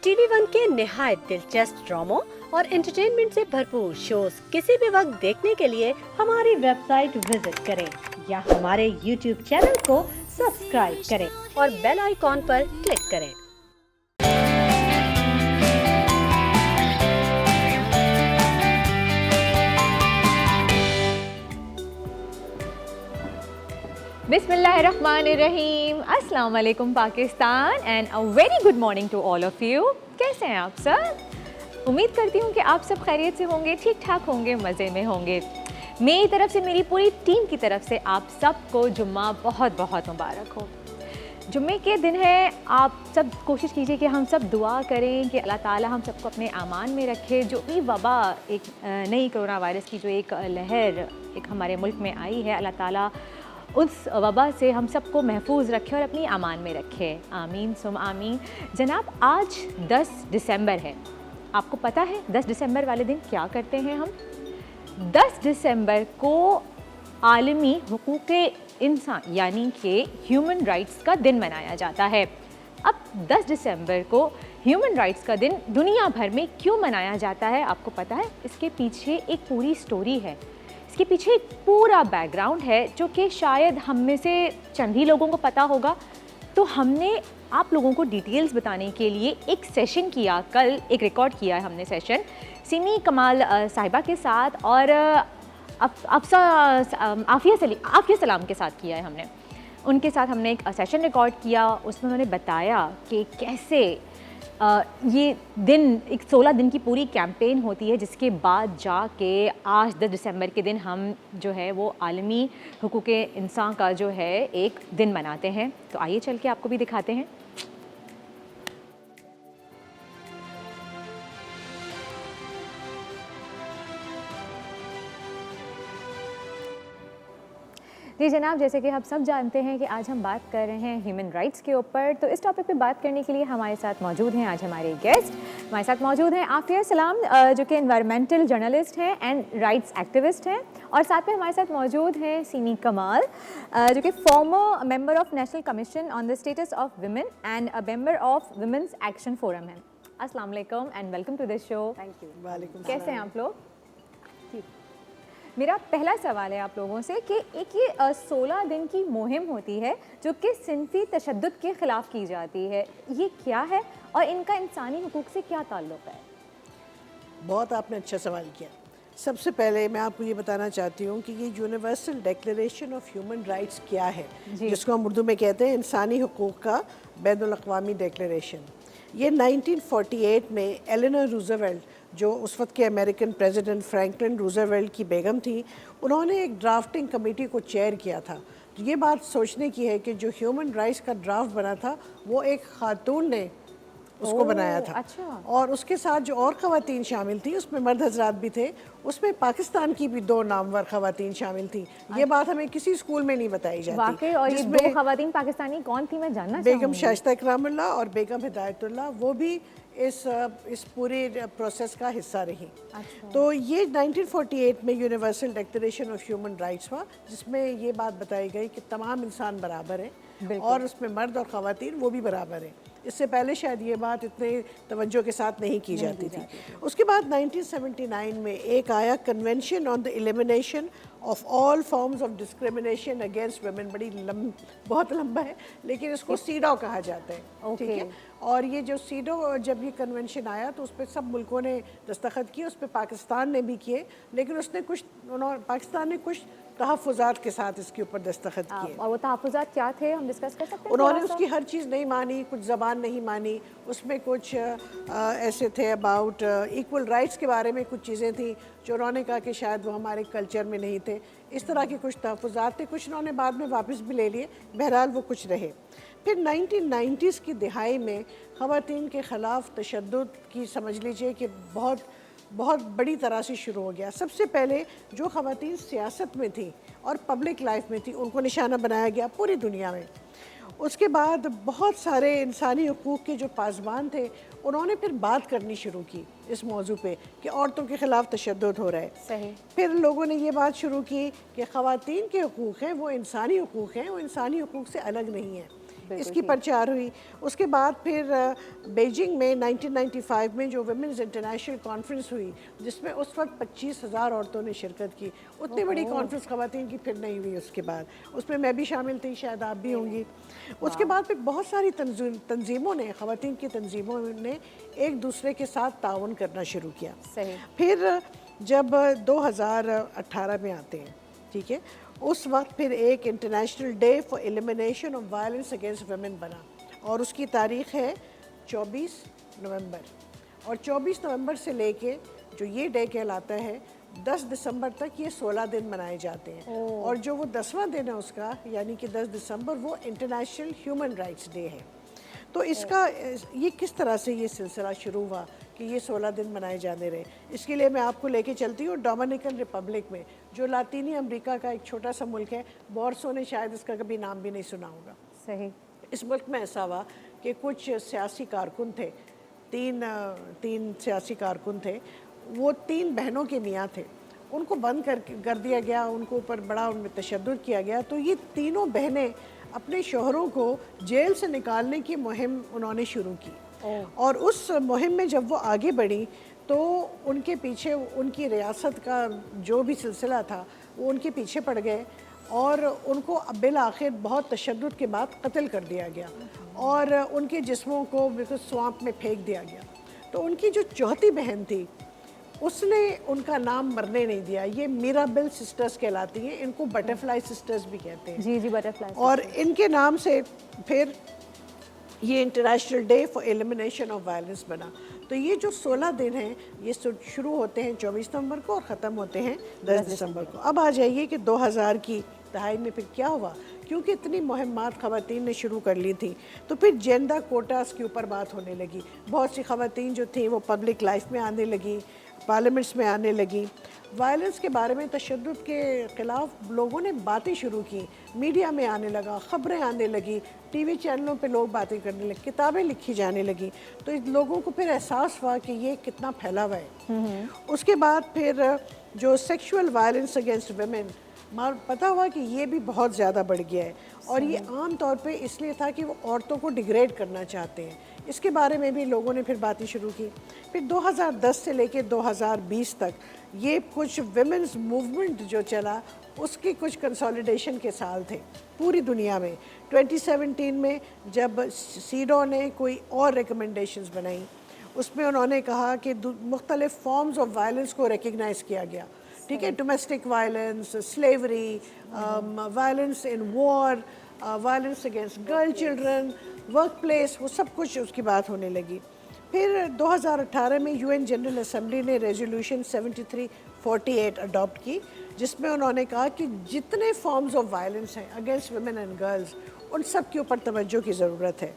TV one के निहायत दिलचस्प ड्रामों और एंटरटेनमेंट से भरपूर शोज किसी भी वक्त देखने के लिए हमारी वेबसाइट विजिट करें या हमारे यूट्यूब चैनल को सब्सक्राइब करें और बेल आइकॉन पर क्लिक करें। बिस्मिल्लाहिर्रहमानिर्रहीम। अस्सलाम वालेकुम Pakistan and a very good morning to all of you. कैसे हैं आप सब? उम्मीद करती हूँ कि आप सब खैरियत से होंगे, ठीक ठाक होंगे, मज़े में होंगे। मेरी तरफ़ से, मेरी पूरी टीम की तरफ से आप सबको जुम्मा बहुत बहुत मुबारक हो। जुम्मे के दिन है, आप सब कोशिश कीजिए कि हम सब दुआ करें कि अल्लाह ताला हम सबको अपने आमान में रखे। जो भी वबा, एक नई कोरोना वायरस की जो एक लहर एक हमारे मुल्क में आई है, अल्लाह ताला उस वबा से हम सबको महफूज रखे और अपनी आमान में रखे। आमीन सुम आमीन। जनाब, आज 10 दिसंबर है। आपको पता है 10 दिसंबर वाले दिन क्या करते हैं हम? 10 दिसंबर को आलमी हुकूक़ इंसान यानी कि ह्यूमन राइट्स का दिन मनाया जाता है। अब 10 दिसंबर को ह्यूमन राइट्स का दिन दुनिया भर में क्यों मनाया जाता है, आपको पता है? इसके पीछे एक पूरी स्टोरी है, इसके पीछे एक पूरा बैकग्राउंड है जो कि शायद हम में से चंद ही लोगों को पता होगा। तो हमने आप लोगों को डिटेल्स बताने के लिए एक सेशन किया, कल एक रिकॉर्ड किया है हमने सेशन सिमी कमाल साहिबा के साथ और आफिया सलाम के साथ किया है। हमने उनके साथ हमने एक सेशन रिकॉर्ड किया। उसमें उन्होंने बताया कि कैसे ये दिन एक 16 दिन की पूरी कैंपेन होती है, जिसके बाद जाके आज 10 दिसंबर के दिन हम जो है वो आलमी हुकूक़ इंसान का जो है एक दिन मनाते हैं। तो आइए चल के आपको भी दिखाते हैं। जी जनाब, जैसे कि आप सब जानते हैं कि आज हम बात कर रहे हैं ह्यूमन राइट्स के ऊपर। तो इस टॉपिक पे बात करने के लिए हमारे साथ मौजूद हैं आज हमारे गेस्ट। हमारे साथ मौजूद हैं आफिया सलाम, जो कि एनवायरमेंटल जर्नलिस्ट हैं एंड राइट्स एक्टिविस्ट हैं, और साथ में हमारे साथ मौजूद हैं सिमी कमाल, जो कि former member of National Commission on the Status of Women and a member of Women's Action Forum है। अस्सलाम वालेकुम and welcome to this show. Thank you. वालेकुम। कैसे हैं आप लोग? मेरा पहला सवाल है आप लोगों से कि एक ये 16 दिन की मुहिम होती है जो कि सिंफी तशद्दुद के ख़िलाफ़ की जाती है, ये क्या है और इनका इंसानी हुकूक से क्या ताल्लुक़ है? बहुत आपने अच्छा सवाल किया। सबसे पहले मैं आपको ये बताना चाहती हूँ कि ये universal declaration of human rights क्या है, जिसको हम उर्दू में कहते हैं इंसानी हुकूक का बैनुल अक़वामी डिक्लेरेशन। ये 1948 में एलेनर रूज़वेल्ट, जो उस वक्त के अमेरिकन प्रेसिडेंट फ्रैंकलिन रूज़वेल्ट की बेगम थी, उन्होंने एक ड्राफ्टिंग कमेटी को चेयर किया था। तो ये बात सोचने की है कि जो ह्यूमन राइट्स का ड्राफ्ट बना था वो एक खातून ने उसको बनाया था। अच्छा। और उसके साथ जो और ख़वातीन शामिल थी, उसमें मर्द हजरात भी थे, उसमें पाकिस्तान की भी 2 नामवर ख़वातीन शामिल थी। ये बात हमें किसी स्कूल में नहीं बताई जाती। वाकई। और ये 2 ख़वातीन पाकिस्तानी कौन थी, मैं जानना चाहूँगी? बेगम शाइस्ता इकरामुल्लाह और बेगम हिदायतुल्लाह, वो भी इस पूरे प्रोसेस का हिस्सा रही। अच्छा। तो ये 1948 में universal declaration of human rights हुआ, जिसमें ये बात बताई गई कि तमाम इंसान बराबर हैं और उसमें मर्द और ख़वातीन वो भी बराबर हैं। इससे पहले शायद ये बात इतने तवज्जो के साथ नहीं की जाती थी। उसके बाद 1979 में एक आया convention on the elimination of all forms of discrimination against women. बहुत लंबा है, लेकिन इसको सीडॉ कहा जाता है। ठीक है। और ये जो सीडो, जब ये कन्वेंशन आया तो उस पर सब मुल्कों ने दस्तखत किए, उस पर पाकिस्तान ने भी किए, लेकिन पाकिस्तान ने कुछ तहफ़्फ़ुज़ात के साथ इसके ऊपर दस्तखत किए। और वो तहफ़्फ़ुज़ात क्या थे, हम डिस्कस कर सकते हैं? उन्होंने उसकी हर चीज़ नहीं मानी, कुछ ज़बान नहीं मानी, उसमें कुछ ऐसे थे अबाउट इक्वल राइट्स के बारे में कुछ चीज़ें थी जो उन्होंने कहा कि शायद वो हमारे कल्चर में नहीं थे। इस तरह के कुछ तहफ़्फ़ुज़ात थे, कुछ उन्होंने बाद में वापस भी ले लिए, बहरहाल वो कुछ रहे। फिर 1990s की दिहाई में ख़वातीन के ख़िलाफ़ तशद्दुद की समझ लीजिए कि बहुत बड़ी तरह से शुरू हो गया। सबसे पहले जो ख़वातीन सियासत में थी और पब्लिक लाइफ में थी, उनको निशाना बनाया गया पूरी दुनिया में। उसके बाद बहुत सारे इंसानी हुकूक़ के जो पासबान थे, उन्होंने फिर बात करनी शुरू की इस मौजू पे कि औरतों के ख़िलाफ़ तशद्दुद हो रहा है। सही। फिर लोगों ने ये बात शुरू की कि ख़वातीन के हुकूक़ हैं वो इंसानी हुकूक़ हैं, वो इंसानी हुकूक़ से अलग नहीं हैं। इसकी प्रचार हुई। उसके बाद फिर बीजिंग में 1995 में जो वुमेन्स इंटरनेशनल कॉन्फ्रेंस हुई, जिसमें उस वक्त 25,000 औरतों ने शिरकत की। उतनी बड़ी कॉन्फ्रेंस ख़वातीन की फिर नहीं हुई उसके बाद। उसमें मैं भी शामिल थी, शायद आप भी होंगी। उसके बाद फिर बहुत सारी तंजीमों ने, ख़वातीन की तंजीमों ने एक दूसरे के साथ ताउन करना शुरू किया। सही। फिर जब 2018 में आते हैं, ठीक है, उस वक्त फिर एक international day for elimination of violence against women बना और उसकी तारीख़ है 24 नवंबर। और 24 नवंबर से लेके जो ये डे कहलाता है 10 दिसंबर तक ये 16 दिन मनाए जाते हैं। और जो वो 10वां दिन है उसका, यानी कि 10 दिसंबर, वो इंटरनेशनल ह्यूमन राइट्स डे है। तो इसका ये किस तरह से ये सिलसिला शुरू हुआ कि ये 16 दिन मनाए जाने रहे, इसके लिए मैं आपको लेके चलती हूँ डोमिनिकन रिपब्लिक में, जो लातीनी अमेरिका का एक छोटा सा मुल्क है। बोर्सो ने शायद इसका कभी नाम भी नहीं सुना होगा। सही। इस मुल्क में ऐसा हुआ कि कुछ सियासी कारकुन थे, तीन सियासी कारकुन थे। वो 3 बहनों के मियाँ थे, उनको बंद कर दिया गया, उनको ऊपर बड़ा उनमें तशद्दुद किया गया। तो ये तीनों बहनें अपने शोहरों को जेल से निकालने की मुहिम उन्होंने शुरू की। और उस मुहिम में जब वो आगे बढ़ी तो उनके पीछे उनकी रियासत का जो भी सिलसिला था वो उनके पीछे पड़ गए और उनको बिल आखिर बहुत तशद्दुद के बाद कत्ल कर दिया गया और उनके जिस्मों को बिल्कुल स्वांप में फेंक दिया गया। तो उनकी जो चौथी बहन थी उसने उनका नाम मरने नहीं दिया। ये मीराबेल सिस्टर्स कहलाती हैं, इनको बटरफ्लाई सिस्टर्स भी कहते हैं। जी जी, बटरफ्लाई। और इनके नाम से फिर ये international day for elimination of violence बना। तो ये जो 16 दिन हैं ये शुरू होते हैं 24 नवंबर को और ख़त्म होते हैं 10 दिसंबर को। अब आ जाइए कि 2000 की दहाई में फिर क्या हुआ, क्योंकि इतनी मुहिम्मात ख़वातीन ने शुरू कर ली थी तो फिर जेंडर कोटास के ऊपर बात होने लगी। बहुत सी ख़वातीन जो थी वो पब्लिक लाइफ में आने लगी, पार्लियामेंट्स में आने लगी। वायलेंस के बारे में, तशद्दुद के ख़िलाफ़ लोगों ने बातें शुरू की, मीडिया में आने लगा, ख़बरें आने लगी, टीवी चैनलों पे लोग बातें करने लगे, किताबें लिखी जाने लगी। तो इन लोगों को फिर एहसास हुआ कि ये कितना फैला हुआ है। उसके बाद फिर जो सेक्सुअल वायलेंस अगेंस्ट वुमेन, पता हुआ कि ये भी बहुत ज़्यादा बढ़ गया है और ये आम तौर पे इसलिए था कि वो औरतों को डिग्रेड करना चाहते हैं। इसके बारे में भी लोगों ने फिर बातें शुरू की। फिर 2010 से लेके 2020 तक ये कुछ विमेंस मूवमेंट जो चला उसके कुछ कंसोलिडेशन के साल थे पूरी दुनिया में। 2017 में जब सीडो ने कोई और रिकमेंडेशंस बनाई, उसमें उन्होंने कहा कि मुख्तलिफ फॉर्म्स ऑफ वायलेंस को रिकग्नाइज़ किया गया, ठीक है, domestic violence, slavery, violence in war, violence against girl children, work place, वो सब कुछ उसकी बात होने लगी। फिर 2018 में यूएन जनरल असेंबली ने रेजोल्यूशन 7348 अडॉप्ट की, जिसमें उन्होंने कहा कि जितने फॉर्म्स ऑफ वायलेंस हैं अगेंस्ट वुमेन एंड गर्ल्स, उन सब के ऊपर तवज्जो की ज़रूरत है।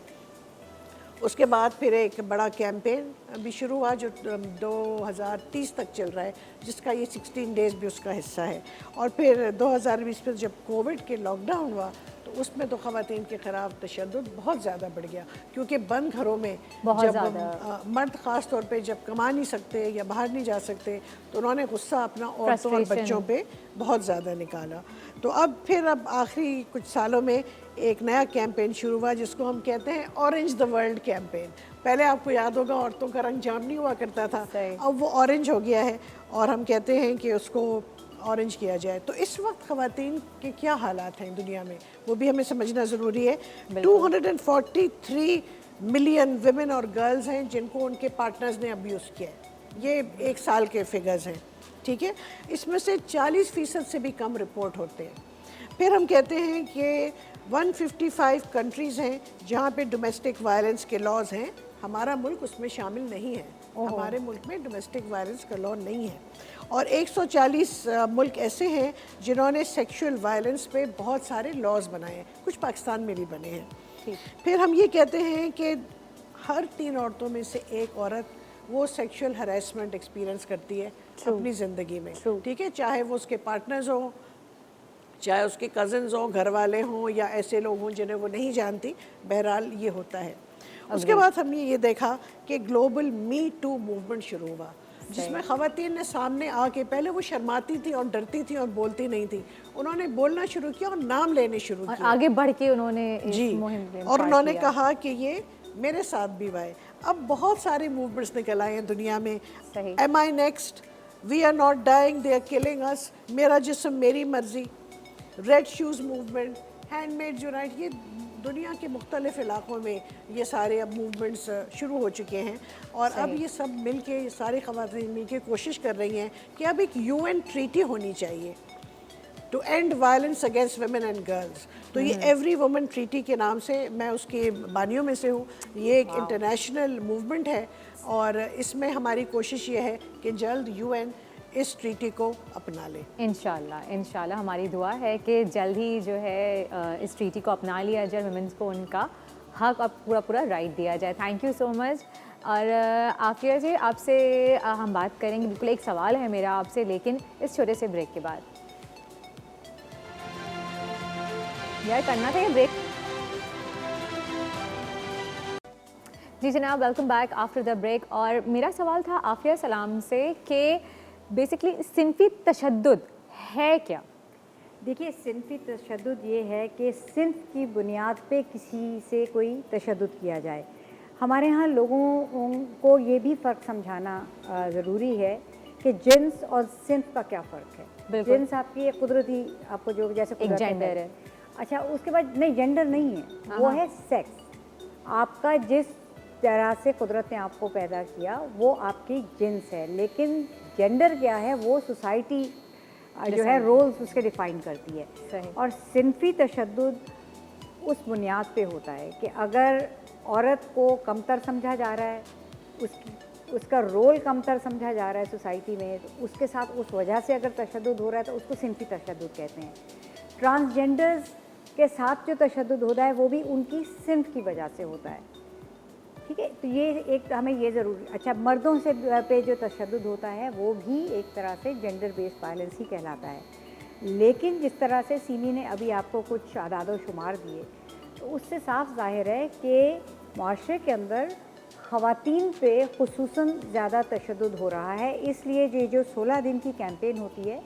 उसके बाद फिर एक बड़ा कैंपेन भी शुरू हुआ जो 2030 तक चल रहा है, जिसका ये 16 डेज़ भी उसका हिस्सा है। और फिर 2020 में जब कोविड के लॉकडाउन हुआ तो उसमें तो ख़वातीन के ख़िलाफ़ तशद्दुद बहुत ज़्यादा बढ़ गया, क्योंकि बंद घरों में जब मर्द ख़ास तौर पे जब कमा नहीं सकते या बाहर नहीं जा सकते तो उन्होंने गुस्सा अपना औरतों और बच्चों पे बहुत ज़्यादा निकाला। तो अब आखिरी कुछ सालों में एक नया कैंपेन शुरू हुआ जिसको हम कहते हैं ऑरेंज द वर्ल्ड कैंपेन। पहले आपको याद होगा औरतों का रंग जामुनी हुआ करता था, अब वो ऑरेंज हो गया है और हम कहते हैं कि उसको ऑरेंज किया जाए। तो इस वक्त ख़वातीन के क्या हालात हैं दुनिया में, वो भी हमें समझना ज़रूरी है। 243 मिलियन वुमेन और गर्ल्स हैं जिनको उनके पार्टनर्स ने अब्यूज़ किया है। ये एक साल के फिगर्स हैं, ठीक है। इसमें से 40% से भी कम रिपोर्ट होते हैं। फिर हम कहते हैं कि 155 कंट्रीज़ हैं जहाँ पे डोमेस्टिक वायलेंस के लॉज हैं। हमारा मुल्क उसमें शामिल नहीं है, हमारे मुल्क में डोमेस्टिक वायलेंस का लॉ नहीं है। और 140 मुल्क ऐसे हैं जिन्होंने सेक्सुअल वायलेंस पे बहुत सारे लॉज बनाए हैं, कुछ पाकिस्तान में भी बने हैं। फिर हम ये कहते हैं कि हर 3 औरतों में से एक औरत वो सेक्सुअल हरासमेंट एक्सपीरियंस करती है अपनी ज़िंदगी में, ठीक है, चाहे वो उसके पार्टनर्स हों, चाहे उसके कज़न्स हों, घर वाले हों या ऐसे लोग हों जिन्हें वो नहीं जानती। बहरहाल ये होता है। उसके बाद हमने ये देखा कि ग्लोबल मी टू मूवमेंट शुरू हुआ। जिसमें ख़वातीन ने सामने आके, पहले वो शर्माती थी और डरती थी और बोलती नहीं थी, उन्होंने बोलना शुरू किया और नाम लेने शुरू और किया। आगे बढ़ के उन्होंने इस जी, मुहिम में और part उन्होंने लिया। कहा कि ये मेरे साथ भी हुआ है। अब बहुत सारे मूवमेंट्स निकल आए हैं दुनिया में। सही। Am I next, we are not dying, they are killing us, मेरा जिस्म मेरी मर्जी, red shoes movement, handmade unite, ये दुनिया के मुख्तलिफ इलाक़ों में ये सारे अब मूवमेंट्स शुरू हो चुके हैं। और अब ये सब मिल के, ये सारी ख़वातीन मिल के कोशिश कर रही हैं कि अब एक UN ट्रीटी होनी चाहिए to end violence against women and girls. तो ये एवरी वुमन ट्रीटी के नाम से, मैं उसके बानियों में से हूँ। ये एक इंटरनेशनल मूवमेंट है और इसमें हमारी कोशिश ये है कि जल्द UN इस ट्रीटी को अपना ले। इंशाल्लाह, इंशाल्लाह हमारी दुआ है कि जल्द ही जो है इस ट्रीटी को अपना लिया जाए, वुमेन्स को उनका हक अब पूरा राइट दिया जाए। Thank you so much. और आफिया जी, आपसे हम बात करेंगे, बिल्कुल एक सवाल है मेरा आपसे, लेकिन इस छोटे से ब्रेक के बाद। यार करना था ये ब्रेक। जी जनाब, welcome back after the break. और मेरा सवाल था आफिया सलाम से कि बेसिकली सिनफी तशद्दुद है क्या? देखिए, सिनफी तशद्दुद ये है कि सिनफ की बुनियाद पे किसी से कोई तशद्दुद किया जाए। हमारे यहाँ लोगों को ये भी फ़र्क समझाना ज़रूरी है कि जिन्स और सिनफ का क्या फ़र्क है। बिल्कुल। जिन्स आपकी एक कुदरती, आपको जो जैसे एक कुदरत जेंडर है। अच्छा, उसके बाद नहीं, जेंडर नहीं है, वो है सेक्स। आपका जिस तरह से कुदरत ने आपको पैदा किया वो आपकी जिन्स है, लेकिन जेंडर क्या है वो सोसाइटी जो है रोल्स उसके डिफ़ाइन करती है। सही। और सिनफी तशद्दुद उस बुनियाद पे होता है कि अगर औरत को कमतर समझा जा रहा है, उसका रोल कमतर समझा जा रहा है सोसाइटी में, तो उसके साथ उस वजह से अगर तशद्दुद हो रहा है तो उसको सिनफी तशद्दुद कहते हैं। ट्रांसजेंडर्स के साथ जो तशद्दुद होता है वो भी उनकी सिनफ की वजह से होता है। ठीक है, तो ये एक हमें ये ज़रूरी। अच्छा, मर्दों से पे जो तशद्दुद होता है वो भी एक तरह से जेंडर बेस्ड वायलेंस ही कहलाता है। लेकिन जिस तरह से सीमी ने अभी आपको कुछ आदाद शुमार दिए, तो उससे साफ जाहिर है कि माशरे के अंदर ख़वातीन पे खुसूसन ज़्यादा तशद्दुद हो रहा है। इसलिए ये जो 16 दिन की कैंपेन होती है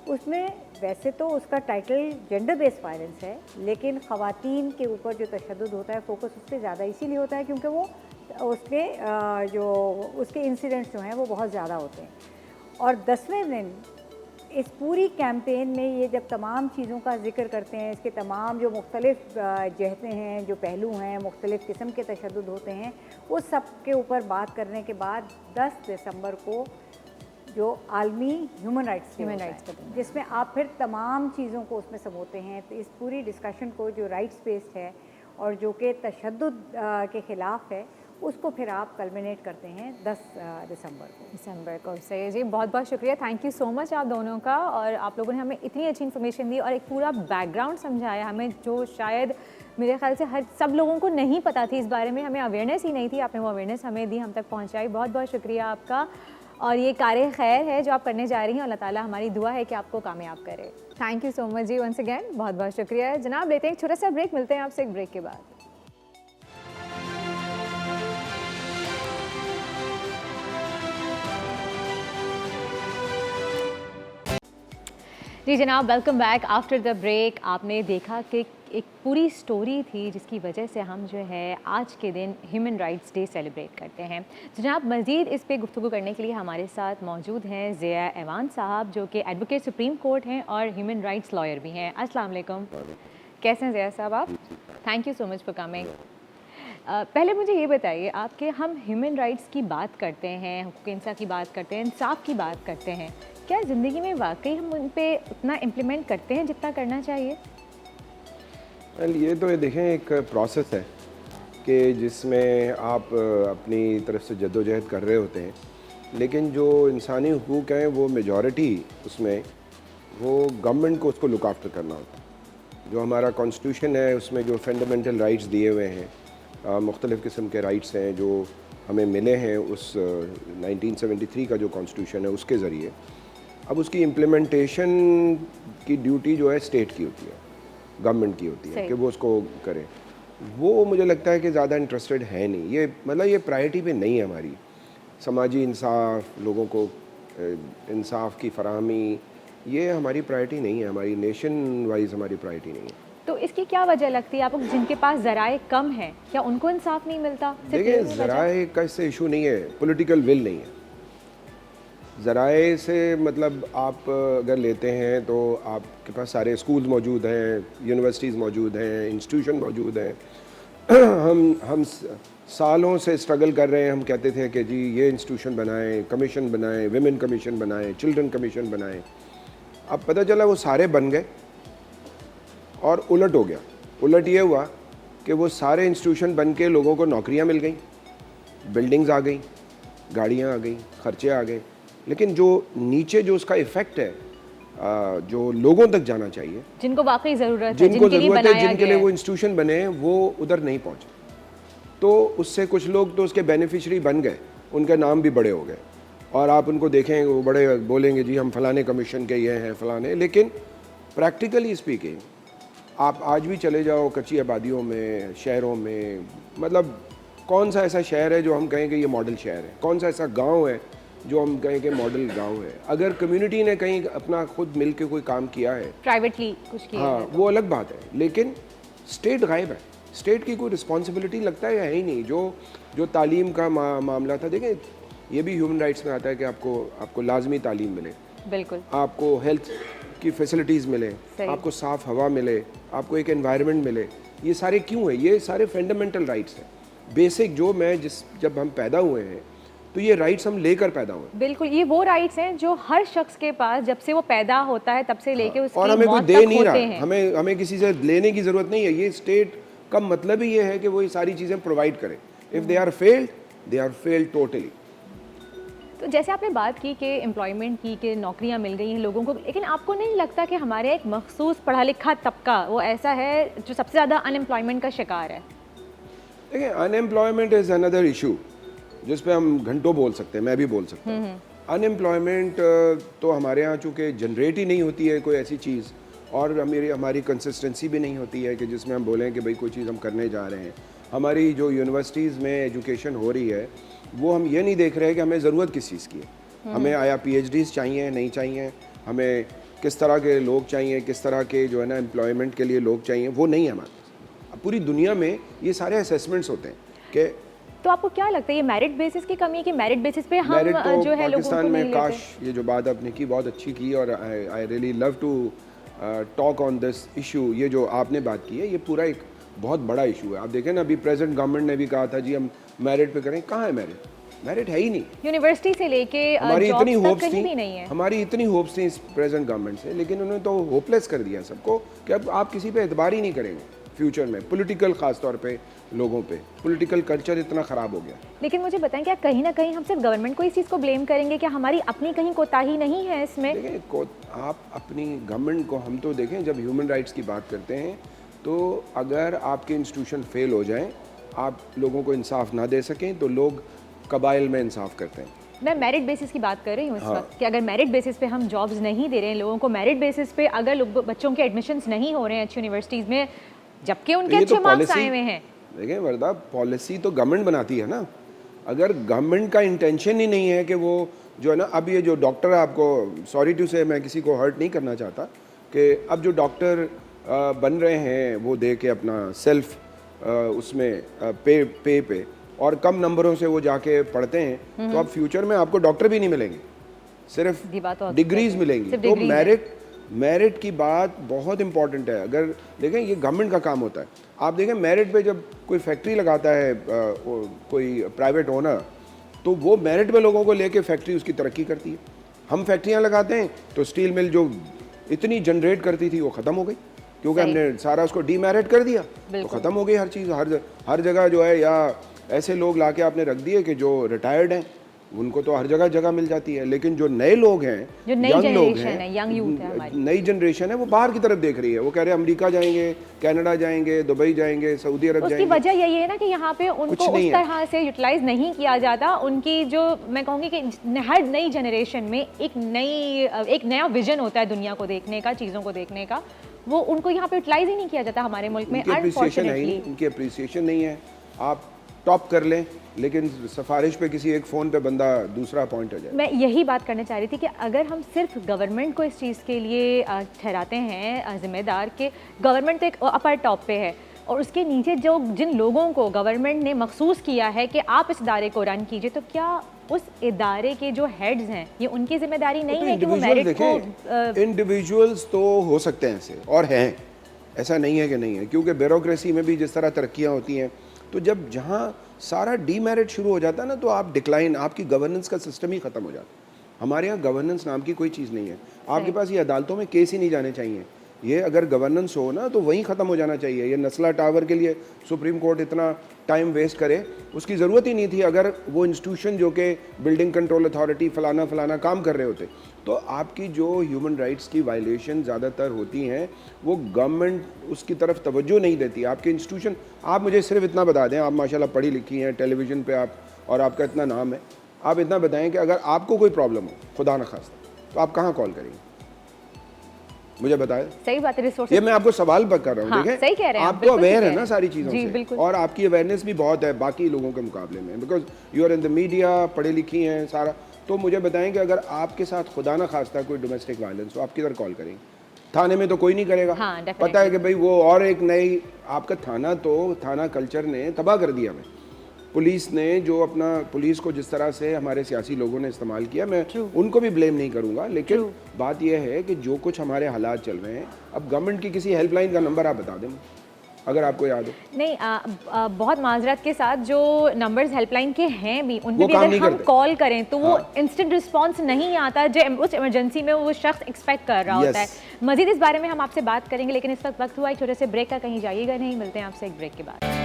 उसमें वैसे तो उसका टाइटल जेंडर बेस्ड वायलेंस है, लेकिन ख़वातीन के ऊपर जो तशद्दुद होता है फोकस उस पर ज़्यादा इसीलिए होता है क्योंकि वो उसके इंसिडेंट्स जो हैं वो बहुत ज़्यादा होते हैं। और 10वें दिन इस पूरी कैंपेन में ये जब तमाम चीज़ों का जिक्र करते हैं, इसके तमाम जो मुख्तलिफ जहतें हैं, जो पहलू हैं, मुख्तलिफ़ किस्म के तशद्दुद होते हैं, उस सब के ऊपर बात करने के बाद 10 दिसंबर को जो आलमी ह्यूमन राइट्स का जिसमें आप फिर तमाम चीज़ों को उसमें समोते हैं। तो इस पूरी डिस्कशन को जो राइट्स बेस्ड है और जो कि तशद्दुद के ख़िलाफ़ है, उसको फिर आप कल्मिनेट करते हैं 10 दिसंबर को। सही जी, बहुत बहुत शुक्रिया, थैंक यू सो मच आप दोनों का। और आप लोगों ने हमें इतनी अच्छी इन्फॉर्मेशन दी और एक पूरा बैकग्राउंड समझाया हमें, जो शायद मेरे ख्याल से सब लोगों को नहीं पता थी इस बारे में, हमें अवेयरनेस ही नहीं थी। आपने वो अवेयरनेस हमें दी, हम तक पहुँचाई, बहुत बहुत शुक्रिया आपका। और ये कार्य खैर है जो आप करने जा रही हैं, अल्लाह ताला हमारी दुआ है कि आपको कामयाब करे। थैंक यू सो मच जी, वंस अगेन बहुत बहुत शुक्रिया। जनाब, लेते हैं एक छोटा सा ब्रेक, मिलते हैं आपसे एक ब्रेक के बाद। जी जनाब, welcome back after the break. आपने देखा कि एक पूरी स्टोरी थी जिसकी वजह से हम जो है आज के दिन ह्यूमन राइट्स डे सेलिब्रेट करते हैं। जनाब, मज़ीद इस पे गुफ्तगू करने के लिए हमारे साथ मौजूद हैं ज़िया ऐवान साहब, जो कि एडवोकेट सुप्रीम कोर्ट हैं और ह्यूमन राइट्स लॉयर भी हैं। अस्सलाम वालेकुम। कैसे हैं ज़िया साहब आप? Thank you so much for coming. पहले मुझे ये बताइए आप कि हम ह्यूमन राइट्स की बात करते हैं, हुकूक इंसान की बात करते हैं, इंसाफ की बात करते हैं, क्या ज़िंदगी में वाकई हम उन पे उतना इम्प्लीमेंट करते हैं जितना करना चाहिए? ये तो ये देखें एक प्रोसेस है कि जिसमें आप अपनी तरफ से जद्दोजहद कर रहे होते हैं, लेकिन जो इंसानी हुकूक हैं वो मेजॉरिटी उसमें वो गवर्नमेंट को उसको लुक आफ्टर करना होता है। जो हमारा कॉन्स्टिट्यूशन है उसमें जो फंडामेंटल राइट्स दिए हुए हैं, मुख्तलिफ़ किस्म के राइट्स हैं जो हमें मिले हैं उस 1973 का जो कॉन्स्टिट्यूशन है उसके ज़रिए। अब उसकी इम्प्लीमेंटेशन की ड्यूटी जो है स्टेट की होती है, गवर्नमेंट की होती है कि वो उसको करे। वो मुझे लगता है कि ज़्यादा इंटरेस्टेड है नहीं, ये मतलब ये प्रायोरिटी पे नहीं है हमारी। समाजी इंसाफ, लोगों को इंसाफ की फराहमी, ये हमारी प्रायोरिटी नहीं है, हमारी नेशन वाइज हमारी प्रायोरिटी नहीं है। तो इसकी क्या वजह लगती है आपको, जिनके पास ज़राए कम हैं, क्या उनको इंसाफ नहीं मिलता? सिर्फ देखिए, यही वजह? ज़राए का इससे इशू नहीं है, पॉलिटिकल विल नहीं है। ज़राए से मतलब आप अगर लेते हैं तो आपके पास सारे स्कूल मौजूद हैं, यूनिवर्सिटीज़ मौजूद हैं, इंस्टीट्यूशन मौजूद हैं। हम सालों से स्ट्रगल कर रहे हैं, हम कहते थे कि जी ये इंस्टीट्यूशन बनाएं, कमीशन बनाएं, विमेन कमीशन बनाएं, चिल्ड्रन कमीशन बनाएं। अब पता चला वो सारे बन गए और उलट हो गया। उलट ये हुआ कि वो सारे इंस्टीट्यूशन बन के लोगों को नौकरियां मिल गई, बिल्डिंग्स आ गई, गाड़ियां आ गई, खर्चे आ गए, लेकिन जो नीचे जो उसका इफ़ेक्ट है, जो लोगों तक जाना चाहिए, जिनको वाकई ज़रूरत है, जिनको जिनके लिए ज़रूरत है, बनाया जिनके गया लिए है। वो इंस्टीट्यूशन बने, वो उधर नहीं पहुँचे। तो उससे कुछ लोग तो उसके बेनिफिशरी बन गए, उनके नाम भी बड़े हो गए, और आप उनको देखें वो बड़े बोलेंगे जी हम फलाने कमीशन के ये हैं फलाने, लेकिन प्रैक्टिकली स्पीकिंग आप आज भी चले जाओ कच्ची आबादियों में, शहरों में, मतलब कौन सा ऐसा शहर है जो हम कहें कि ये मॉडल शहर है, कौन सा ऐसा गांव है जो हम कहें कि मॉडल गांव है। अगर कम्युनिटी ने कहीं अपना खुद मिल के कोई काम किया है, प्राइवेटली कुछ किया हाँ, है तो। वो अलग बात है, लेकिन स्टेट गायब है। स्टेट की कोई रिस्पॉन्सिबिलिटी लगता है ही नहीं। जो तालीम का मामला था, देखें ये भी ह्यूमन राइट्स में आता है कि आपको लाजमी तालीम मिले, बिल्कुल आपको हेल्थ की फैसिलिटीज़ मिले, आपको साफ़ हवा मिले, आपको एक एनवायरनमेंट मिले। ये सारे क्यों है? ये सारे फंडामेंटल राइट्स हैं, बेसिक, जो जब हम पैदा हुए हैं तो ये राइट्स हम लेकर पैदा हुए। बिल्कुल, ये वो राइट्स हैं जो हर शख्स के पास जब से वो पैदा होता है तब से लेके उसकी और हमें कोई मौत दे तक नहीं होते रहा, हैं। हमें किसी से लेने की ज़रूरत नहीं है। ये स्टेट का मतलब ही ये है कि वो ये सारी चीज़ें प्रोवाइड करे। If they are failed totally. तो जैसे आपने बात की कि एम्प्लॉयमेंट की, कि नौकरियां मिल गई हैं लोगों को, लेकिन आपको नहीं लगता कि हमारे एक मखसूस पढ़ा लिखा तबका वो ऐसा है जो सबसे ज़्यादा अनएम्प्लॉयमेंट का शिकार है? देखिए, अनएम्प्लॉयमेंट इज़ अनदर इशू जिस पे हम घंटों बोल सकते हैं, मैं भी बोल सकता हूँ। अनएम्प्लॉयमेंट तो हमारे यहाँ चूँकि जनरेट ही नहीं होती है कोई ऐसी चीज़, और हमारी कंसिस्टेंसी भी नहीं होती है कि जिसमें हम बोलें कि भाई कोई चीज़ हम करने जा रहे हैं। हमारी जो यूनिवर्सिटीज़ में एजुकेशन हो रही है, वो हम ये नहीं देख रहे हैं कि हमें ज़रूरत किस चीज़ की है। हमें आया PhDs चाहिए, नहीं चाहिए, हमें किस तरह के लोग चाहिए, किस तरह के जो है ना एम्प्लॉयमेंट के लिए लोग चाहिए, वो नहीं है हमारे पास। पूरी दुनिया में ये सारे असेसमेंट्स होते हैं कि तो आपको क्या लगता है ये मेरिट बेसिस की कमी है कि मेरिट बेसिस पे हम मेरिट तो जो है लोगों को पाकिस्तान नहीं में लेते? काश, ये जो बात आपने की बहुत अच्छी की, और I really love to talk on this issue. ये जो आपने बात की है, ये पूरा एक बहुत बड़ा इशू है। आप देखें ना, अभी प्रेजेंट गवर्नमेंट ने भी कहा था जी हम मेरिट पे करें, कहाँ है मेरिट? मेरिट है ही नहीं। यूनिवर्सिटी से लेके हमारी जॉब्स इतनी तक होप्स कहीं थी, भी नहीं है। हमारी इतनी होप्स थी इस प्रेजेंट गवर्नमेंट से, लेकिन उन्होंने तो होपलेस कर दिया सबको कि अब आप किसी पे एतबार ही नहीं करेंगे फ्यूचर में। पॉलिटिकल, खास तौर पे लोगों पे पॉलिटिकल कल्चर इतना ख़राब हो गया। लेकिन मुझे बताएं, क्या कहीं ना कहीं हम सिर्फ गवर्नमेंट को इस चीज़ को ब्लेम करेंगे? क्या हमारी अपनी कहीं कोताही नहीं है इसमें? देखें, आप अपनी गवर्नमेंट को, हम तो देखें जब ह्यूमन राइट्स की बात करते हैं तो अगर आपके इंस्टीट्यूशन फेल हो जाएं, आप लोगों को इंसाफ ना दे सकें, तो लोग कबाइल में इंसाफ करते हैं। मैं मेरिट बेसिस की बात कर रही हूँ इस वक्त, कि अगर मेरिट बेसिस पे हम जॉब्स नहीं दे रहे हैं लोगों को, मेरिट बेसिस पे अगर बच्चों के एडमिशन्स नहीं हो रहे हैं अच्छी यूनिवर्सिटीज़ में, जबकि उनके ये तो अच्छे मार्क्स policy- आए हुए हैं। देखें वर्दा, पॉलिसी तो गवर्नमेंट बनाती है ना। अगर गवर्नमेंट का इंटेंशन ही नहीं है कि वो जो है ना, अब ये जो डॉक्टर, आपको सॉरी टू से, मैं किसी को हर्ट नहीं करना चाहता, कि अब जो डॉक्टर बन रहे हैं वो दे के अपना सेल्फ उसमें पे और कम नंबरों से वो जाके पढ़ते हैं, तो अब फ्यूचर में आपको डॉक्टर भी नहीं मिलेंगे, सिर्फ ये बात तो डिग्रीज मिलेंगी। सिर्फ तो डिग्रीज है। मेरिट की बात बहुत इंपॉर्टेंट है। अगर देखें, ये गवर्नमेंट का काम होता है। आप देखें, मेरिट पे जब कोई फैक्ट्री लगाता है कोई प्राइवेट ओनर, तो वो मेरिट पे लोगों को लेके फैक्ट्री उसकी तरक्की करती है। हम फैक्ट्रियां लगाते हैं तो स्टील मिल जो इतनी जनरेट करती थी वो ख़त्म हो गई, क्योंकि हमने सारा उसको डीमेरिट कर दिया, तो ख़त्म हो गई हर चीज़। हर जगह जो है, या ऐसे लोग लाके आपने रख दिए कि जो रिटायर्ड हैं उनको तो हर जगह मिल जाती है, लेकिन जो नए लोग हैं, जो नई young लोग जनरेशन है, यंग यूथ है हमारी, नई जनरेशन है, वो बाहर की तरफ देख रही है। वो कह रहे हैं अमेरिका जाएंगे, कनाडा जाएंगे, दुबई जाएंगे, सऊदी अरब उसकी जाएंगे। वजह यही है ना कि यहाँ पे उनको कुछ नहीं उस है। तरह से यूटिलाइज नहीं किया जाता। उनकी जो, मैं कहूँगी कि हर नई जनरेशन में एक नया विजन होता है दुनिया को देखने का, चीज़ों को देखने का, वो उनको यहाँ पे यूटिलाइज ही नहीं किया जाता हमारे मुल्क में, इनकी अप्रिसिएशन है ही अनफॉर्चुनेटली। नहीं, इनकी अप्रिसिएशन नहीं है। आप स्टॉप कर लें, लेकिन सिफारिश पे किसी एक फ़ोन पे बंदा दूसरा अपॉइंट हो जाए। मैं यही बात करना चाह रही थी कि अगर हम सिर्फ गवर्नमेंट को इस चीज़ के लिए ठहराते हैं ज़िम्मेदार कि गवर्नमेंट तो एक अपर टॉप पे है और उसके नीचे जो जिन लोगों को गवर्नमेंट ने मखसूस किया है कि आप इस इदारे को रन कीजिए, तो क्या उस इदारे के जो हेड्स हैं ये उनकी जिम्मेदारी नहीं है कि वो मेरिट को इंडिविजुअल्स तो हो सकते हैं ऐसे और हैं, ऐसा नहीं है कि नहीं है, क्योंकि ब्यूरोक्रेसी में भी जिस तरह तरक्कियाँ होती हैं, तो जब जहाँ सारा डीमेरिट शुरू हो जाता है ना, तो आप डिक्लाइन, आपकी गवर्नेंस का सिस्टम ही ख़त्म हो जाता है। हमारे यहाँ गवर्नेंस नाम की कोई चीज़ नहीं है। आपके पास ये अदालतों में केस ही नहीं जाने चाहिए। ये अगर गवर्नेंस हो ना तो वहीं ख़त्म हो जाना चाहिए। ये नस्ला टावर के लिए सुप्रीम कोर्ट इतना टाइम वेस्ट करे, उसकी ज़रूरत ही नहीं थी। अगर वो इंस्टीट्यूशन जो कि बिल्डिंग कंट्रोल अथॉरिटी फलाना फलाना काम कर रहे होते, तो आपकी जो ह्यूमन राइट्स की वायलेशन ज़्यादातर होती हैं वो गवर्नमेंट उसकी तरफ तवज्जो नहीं देती। आपके इंस्टीट्यूशन, आप मुझे सिर्फ इतना बता दें, आप माशाल्लाह पढ़ी लिखी हैं, टेलीविज़न पे आप और आपका इतना नाम है, आप इतना बताएं कि अगर आपको कोई प्रॉब्लम हो खुदा न खास्ता, तो आप कहाँ कॉल करेंगे? मुझे बताएं। सही बात है, रिसोर्सेज। ये मैं आपको सवाल पर कर रहा हूँ। हाँ, देखें, सही कह रहे हैं आप तो अवेयर है ना हैं। सारी चीज़ों जी, से, बिल्कुल। और आपकी अवेयरनेस भी बहुत है बाकी लोगों के मुकाबले में, because you are in the media, पढ़े लिखी हैं सारा। तो मुझे बताएं कि अगर आपके साथ खुदा ना खास्ता कोई डोमेस्टिक वायलेंस हो, आप किधर कॉल करेंगे? थाने में तो कोई नहीं करेगा। हाँ, पता है कि भाई वो और एक नई, आपका थाना तो थाना कल्चर ने तबाह कर दिया। मैं पुलिस ने जो अपना, पुलिस को जिस तरह से हमारे सियासी लोगों ने इस्तेमाल किया, मैं उनको भी ब्लेम नहीं करूंगा, लेकिन बात यह है कि जो कुछ हमारे हालात चल रहे हैं, अब गवर्नमेंट की किसी हेल्पलाइन का नंबर आप बता दें अगर आपको याद हो। नहीं, बहुत माजरत के साथ जो नंबर्स हेल्पलाइन के हैं भी, उन पे वो भी काम अगर नहीं हम करते। कॉल करें तो वो हाँ। इंस्टेंट रिस्पांस नहीं आता जो उस इमरजेंसी में वो शख्स एक्सपेक्ट कर रहा होता है। Yes. मजीद इस बारे में हम आपसे बात करेंगे, लेकिन इस वक्त हुआ एक छोटे से ब्रेक का, कहीं जाइएगा नहीं। मिलते हैं आपसे एक ब्रेक के बाद।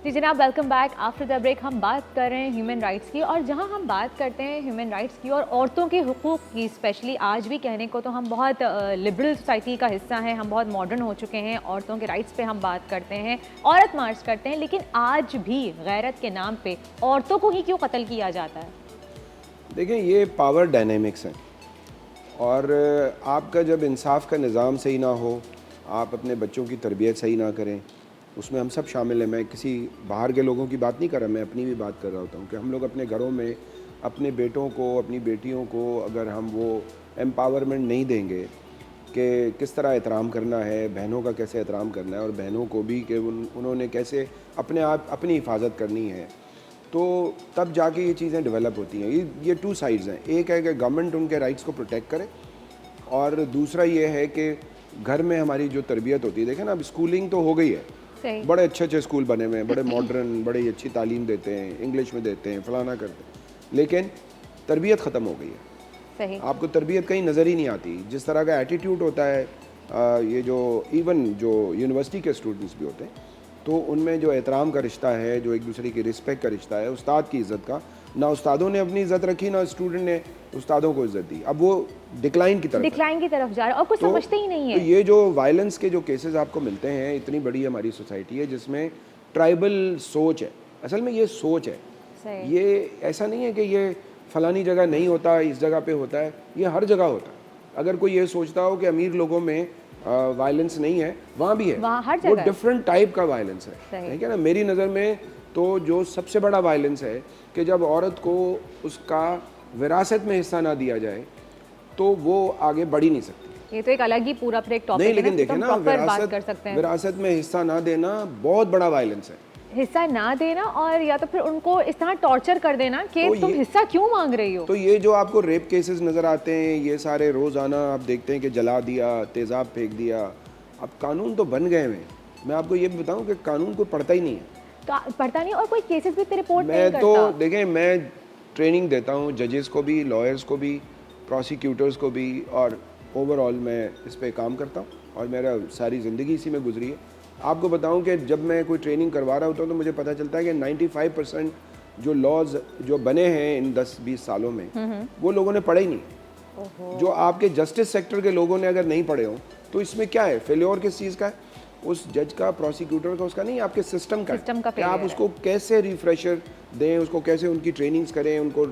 जी जनाब, welcome back after the break. हम बात कर रहे हैं ह्यूमन राइट्स की, और जहां हम बात करते हैं ह्यूमन राइट्स की और औरतों के हुकूक की, स्पेशली आज भी कहने को तो हम बहुत लिबरल सोसाइटी का हिस्सा हैं, हम बहुत मॉडर्न हो चुके हैं, औरतों के राइट्स पे हम बात करते हैं, औरत मार्च करते हैं, लेकिन आज भी गैरत के नाम पे औरतों को ही क्यों कत्ल किया जाता है? देखें, ये पावर डायनेमिक्स हैं, और आपका जब इंसाफ का निज़ाम सही ना हो, आप अपने बच्चों की तरबियत सही ना करें, उसमें हम सब शामिल हैं। मैं किसी बाहर के लोगों की बात नहीं कर रहा, मैं अपनी भी बात कर रहा होता हूँ कि हम लोग अपने घरों में अपने बेटों को, अपनी बेटियों को अगर हम वो एम्पावरमेंट नहीं देंगे कि किस तरह एहतराम करना है, बहनों का कैसे एहतराम करना है, और बहनों को भी कि उन्होंने कैसे अपने आप अपनी हिफाजत करनी है, तो तब जाके ये चीज़ें डेवलप होती हैं। ये टू साइड्स हैं। एक है कि गवर्नमेंट उनके राइट्स को प्रोटेक्ट करे, और दूसरा ये है कि घर में हमारी जो तरबियत होती है, देखें ना, अब स्कूलिंग तो हो गई है, बड़े अच्छे अच्छे स्कूल बने हुए हैं, बड़े मॉडर्न, बड़ी अच्छी तालीम देते हैं, इंग्लिश में देते हैं, फलाना करते हैं, लेकिन तरबियत ख़त्म हो गई है। सही। आपको तरबियत कहीं नज़र ही नहीं आती। जिस तरह का एटीट्यूड होता है, ये जो इवन जो यूनिवर्सिटी के स्टूडेंट्स भी होते हैं, तो उनमें जो एहतराम का रिश्ता है, जो एक दूसरे की रिस्पेक्ट का रिश्ता है, उस्ताद की इज़्ज़त का, ना उस्तादों ने अपनी इज़्ज़त रखी, ना स्टूडेंट ने उस्तादों को इज़्ज़त दी। अब वो डिक्लाइन की तरफ जा रहा है और कुछ समझते ही नहीं है। तो ये जो वायलेंस के जो केसेस आपको मिलते हैं, इतनी बड़ी हमारी सोसाइटी है जिसमें ट्राइबल सोच है। असल में ये सोच है, ये ऐसा नहीं है कि ये फलानी जगह नहीं होता, इस जगह पे होता है, ये हर जगह होता है। अगर कोई ये सोचता हो कि अमीर लोगों में वायलेंस नहीं है, वहाँ भी है, वहाँ हर वो जगह डिफरेंट टाइप का वायलेंस है, ठीक है ना। मेरी नज़र में तो जो सबसे बड़ा वायलेंस है कि जब औरत को उसका विरासत में हिस्सा ना दिया जाए तो वो आगे बढ़ ही नहीं सकती। ये तो एक अलग ही पूरा फिर एक टॉपिक नहीं, है, लेकिन देखें ना, विरासत में हिस्सा ना देना बहुत बड़ा वायलेंस है। हिस्सा ना देना, और या तो फिर उनको इस तरह टॉर्चर कर देना कि तुम हिस्सा क्यों मांग रही हो। तो ये जो आपको रेप केसेस नज़र आते हैं, ये सारे रोज़ाना आप देखते हैं कि जला दिया, तेज़ाब फेंक दिया। अब कानून तो बन गए हैं, मैं आपको ये भी बताऊं कि कानून को पढ़ता ही नहीं है, पढ़ता नहीं, और कोई केसेस भी रिपोर्ट नहीं करता। करता। मैं तो देखें, मैं ट्रेनिंग देता हूँ जजेस को भी, लॉयर्स को भी, प्रोसिक्यूटर्स को भी, और ओवरऑल मैं इस पे काम करता हूँ, और मेरा सारी ज़िंदगी इसी में गुजरी है। आपको बताऊं कि जब मैं कोई ट्रेनिंग करवा रहा होता हूँ तो मुझे पता चलता है कि 95% जो लॉज जो बने हैं इन 10-20 सालों में, वो लोगों ने पढ़े ही नहीं। जो आपके जस्टिस सेक्टर के लोगों ने अगर नहीं पढ़े हो, तो इसमें क्या है, फेल्योर किस चीज़ का है? उस जज का, प्रोसिक्यूटर का, उसका नहीं, आपके सिस्टम का कि आप उसको कैसे रिफ्रेशर दें, उसको कैसे उनकी ट्रेनिंग्स करें, उनको